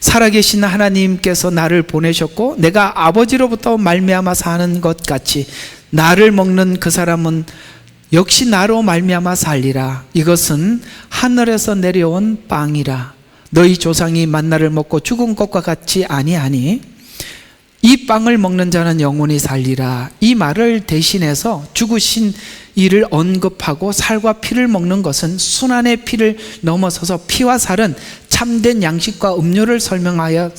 살아계신 하나님께서 나를 보내셨고 내가 아버지로부터 말미암아 사는 것 같이 나를 먹는 그 사람은 역시 나로 말미암아 살리라. 이것은 하늘에서 내려온 빵이라. 너희 조상이 만나를 먹고 죽은 것과 같이 아니하니 이 빵을 먹는 자는 영원히 살리라. 이 말을 대신해서 죽으신 이를 언급하고 살과 피를 먹는 것은 순환의 피를 넘어서서 피와 살은 참된 양식과 음료를 설명하여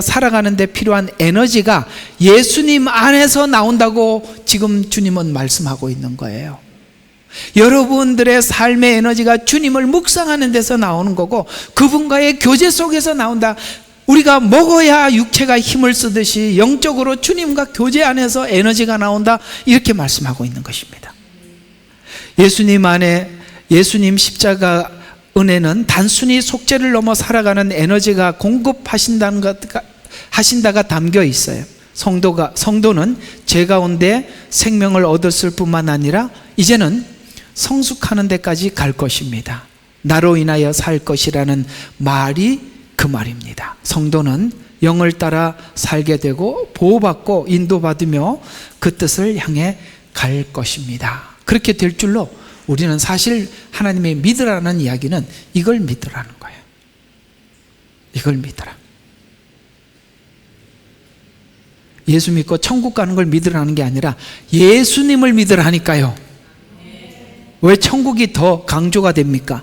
살아가는 데 필요한 에너지가 예수님 안에서 나온다고 지금 주님은 말씀하고 있는 거예요. 여러분들의 삶의 에너지가 주님을 묵상하는 데서 나오는 거고 그분과의 교제 속에서 나온다. 우리가 먹어야 육체가 힘을 쓰듯이 영적으로 주님과 교제 안에서 에너지가 나온다, 이렇게 말씀하고 있는 것입니다. 예수님 안에, 예수님 십자가 은혜는 단순히 속죄를 넘어 살아가는 에너지가 공급하신다가 담겨 있어요. 성도는 죄 가운데 생명을 얻었을 뿐만 아니라 이제는 성숙하는 데까지 갈 것입니다. 나로 인하여 살 것이라는 말이 그 말입니다. 성도는 영을 따라 살게 되고 보호받고 인도받으며 그 뜻을 향해 갈 것입니다. 그렇게 될 줄로 우리는 사실 하나님의 믿으라는 이야기는 이걸 믿으라는 거예요. 이걸 믿으라. 예수 믿고 천국 가는 걸 믿으라는 게 아니라 예수님을 믿으라니까요. 왜 천국이 더 강조가 됩니까?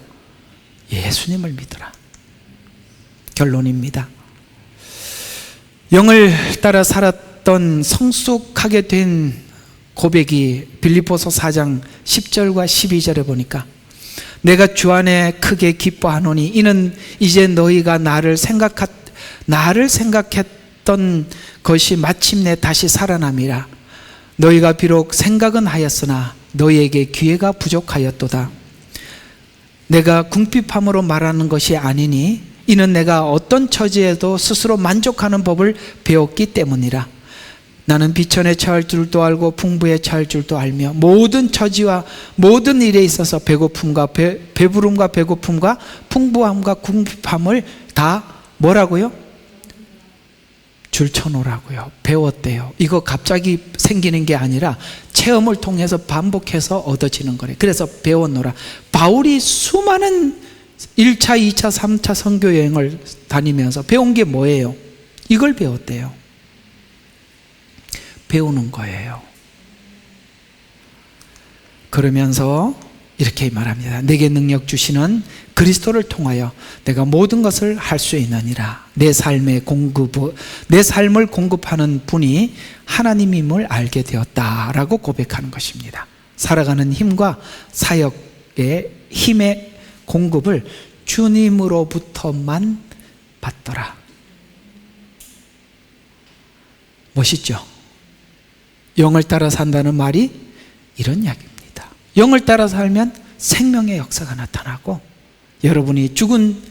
예수님을 믿으라. 결론입니다. 영을 따라 살았던 성숙하게 된 고백이 빌립보서 4장 10절과 12절에 보니까 내가 주 안에 크게 기뻐하노니 이는 이제 너희가 나를 생각했던 것이 마침내 다시 살아남이라. 너희가 비록 생각은 하였으나 너희에게 기회가 부족하였도다. 내가 궁핍함으로 말하는 것이 아니니 이는 내가 어떤 처지에도 스스로 만족하는 법을 배웠기 때문이라. 나는 비천에 처할 줄도 알고 풍부에 처할 줄도 알며 모든 처지와 모든 일에 있어서 배고픔과 배부름과 배고픔과 풍부함과 궁핍함을 다 뭐라고요? 줄쳐놓으라고요. 배웠대요. 이거 갑자기 생기는 게 아니라 체험을 통해서 반복해서 얻어지는 거래. 그래서 배워놓으라. 바울이 수많은 1차, 2차, 3차 선교 여행을 다니면서 배운 게 뭐예요? 이걸 배웠대요. 배우는 거예요. 그러면서 이렇게 말합니다. 내게 능력 주시는 그리스도를 통하여 내가 모든 것을 할 수 있느니라. 내 삶을 공급하는 분이 하나님임을 알게 되었다라고 고백하는 것입니다. 살아가는 힘과 사역의 힘의 공급을 주님으로부터만 받더라. 멋있죠? 영을 따라 산다는 말이 이런 이야기입니다. 영을 따라 살면 생명의 역사가 나타나고 여러분이 죽은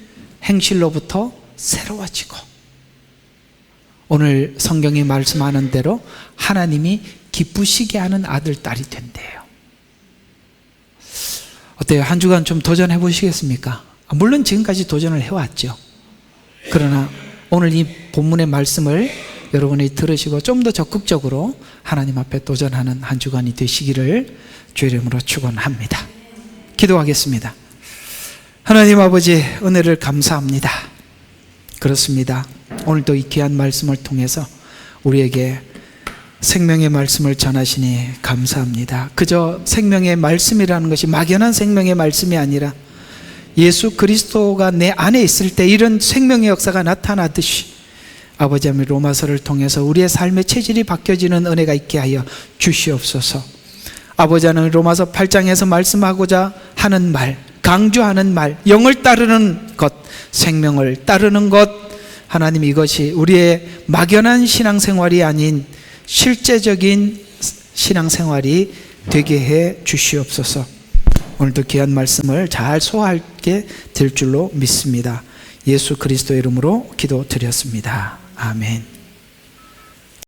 행실로부터 새로워지고 오늘 성경이 말씀하는 대로 하나님이 기쁘시게 하는 아들, 딸이 된대요. 어때요? 한 주간 좀 도전해 보시겠습니까? 물론 지금까지 도전을 해왔죠. 그러나 오늘 이 본문의 말씀을 여러분이 들으시고 좀 더 적극적으로 하나님 앞에 도전하는 한 주간이 되시기를 주의 이름으로 축원합니다. 기도하겠습니다. 하나님 아버지, 은혜를 감사합니다. 그렇습니다. 오늘도 이 귀한 말씀을 통해서 우리에게 생명의 말씀을 전하시니 감사합니다. 그저 생명의 말씀이라는 것이 막연한 생명의 말씀이 아니라 예수 그리스도가 내 안에 있을 때 이런 생명의 역사가 나타나듯이 아버지 하나님, 로마서를 통해서 우리의 삶의 체질이 바뀌어지는 은혜가 있게 하여 주시옵소서. 아버지 하나님, 로마서 8장에서 말씀하고자 하는 말, 강조하는 말, 영을 따르는 것, 생명을 따르는 것, 하나님, 이것이 우리의 막연한 신앙생활이 아닌 실제적인 신앙생활이 되게 해 주시옵소서. 오늘도 귀한 말씀을 잘 소화하게 될 줄로 믿습니다. 예수 그리스도의 이름으로 기도드렸습니다. 아멘.